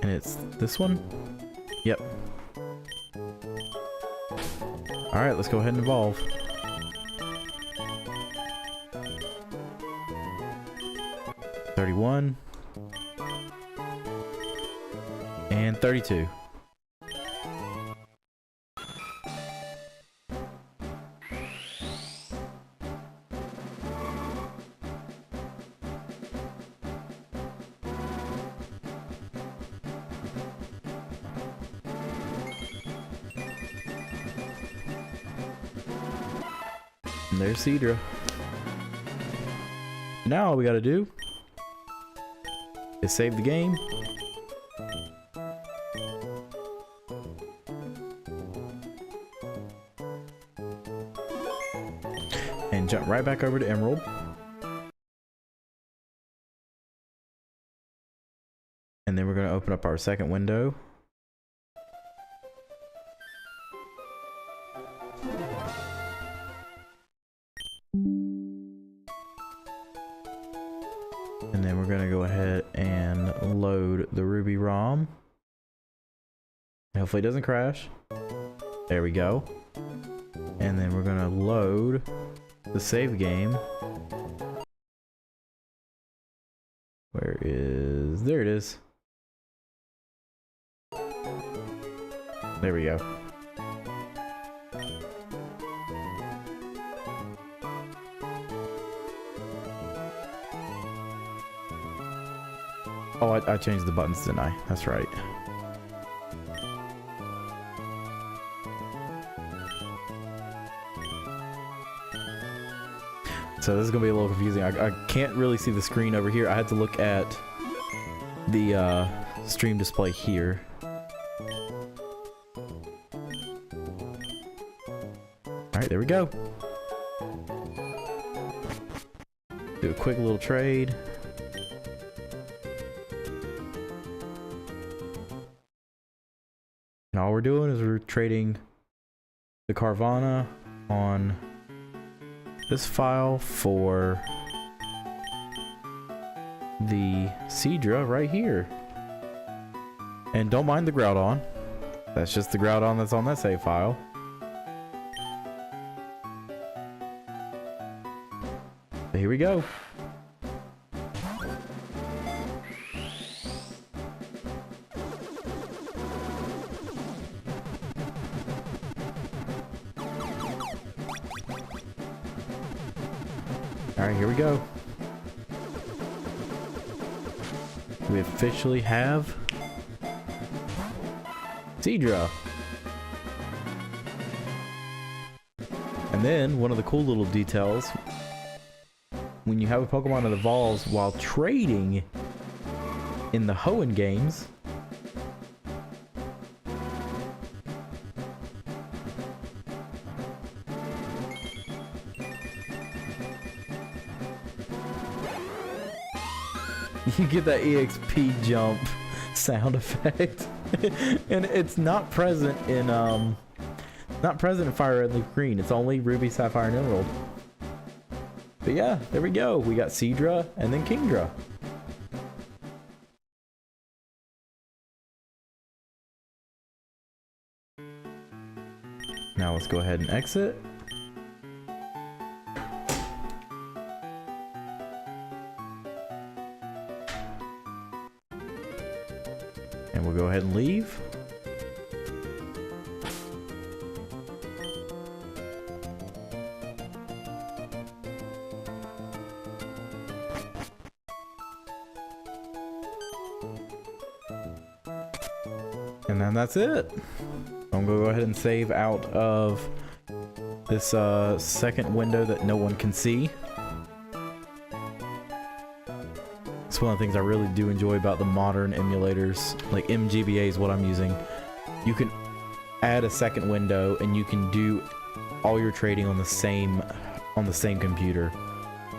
And it's this one? Yep. Alright, let's go ahead and evolve. $31 and $32. And there's Cedra. Now all we gotta do is save the game. And jump right back over to Emerald. And then we're going to open up our second window. And then we're going to go ahead and load the Ruby ROM. Hopefully it doesn't crash. There we go. And then we're going to load the save game. Where is... There it is. There we go. Oh, I changed the buttons, didn't I? That's right. So this is gonna be a little confusing. I can't really see the screen over here. I had to look at the stream display here. Alright, there we go. Do a quick little trade. And all we're doing is we're trading the Carvana on this file for the Cedra right here. And don't mind the Groudon. That's just the Groudon that's on that save file. So here we go. Alright, here we go. We officially have Cedra. And then, one of the cool little details, when you have a Pokemon that evolves while trading in the Hoenn games, you get that EXP jump sound effect. And it's not present in Fire Red Leaf Green. It's only Ruby, Sapphire, and Emerald. But yeah, there we go. We got Cedra and then Kingdra. Now let's go ahead and exit. And we'll go ahead and leave. And then that's it. I'm gonna go ahead and save out of this second window that no one can see. It's one of the things I really do enjoy about the modern emulators, like MGBA is what I'm using. You can add a second window and you can do all your trading on on the same computer.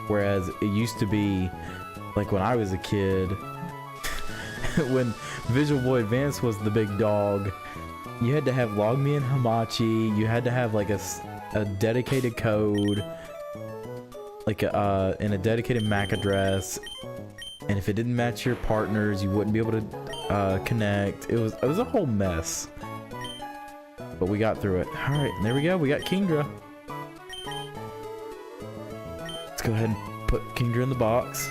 Whereas it used to be, like when I was a kid, when Visual Boy Advance was the big dog, you had to have LogMe and Hamachi, you had to have like a dedicated code, like and a dedicated MAC address, and if it didn't match your partners, you wouldn't be able to connect. It was a whole mess. But we got through it. Alright, there we go, we got Kingdra. Let's go ahead and put Kingdra in the box.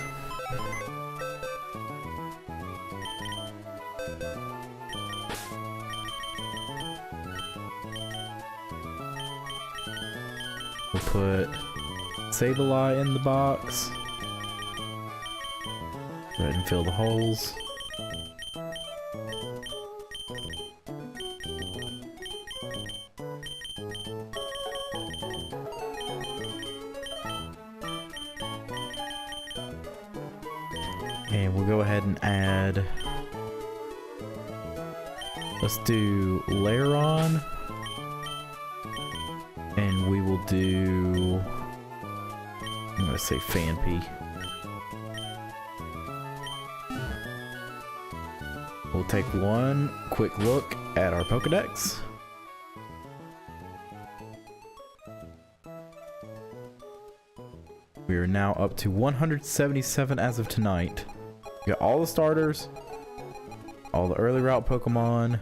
We'll put Sableye in the box. Go ahead and fill the holes. And we'll go ahead and add, let's do Lairon, and we will do, I'm gonna say Phanpy. We'll take one quick look at our Pokédex. We are now up to 177 as of tonight. We got all the starters, all the early route Pokemon.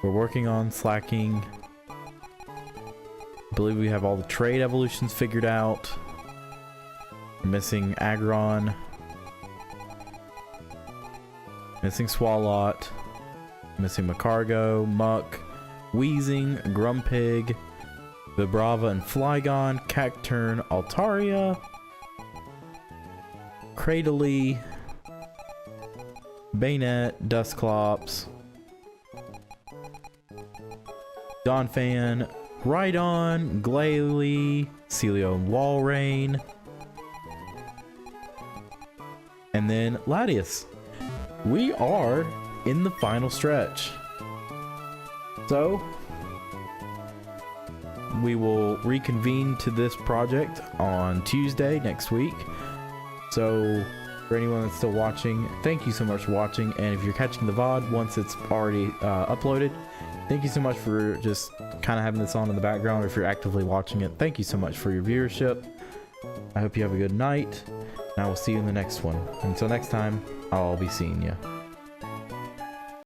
We're working on Slacking. I believe we have all the trade evolutions figured out. We're missing Aggron. Missing Swalot. Missing Macargo, Muck, Weezing, Grumpig, Vibrava and Flygon, Cacturne, Altaria, Cradily, Bayonet, Dusclops, Donphan, Rhydon, Glalie, Celio and Walrein, and then Latias. We are in the final stretch. So, we will reconvene to this project on Tuesday next week. So, for anyone that's still watching, thank you so much for watching. And if you're catching the VOD once it's already uploaded, thank you so much for just kind of having this on in the background. If you're actively watching it, thank you so much for your viewership. I hope you have a good night, and I will see you in the next one. Until next time, I'll be seeing you.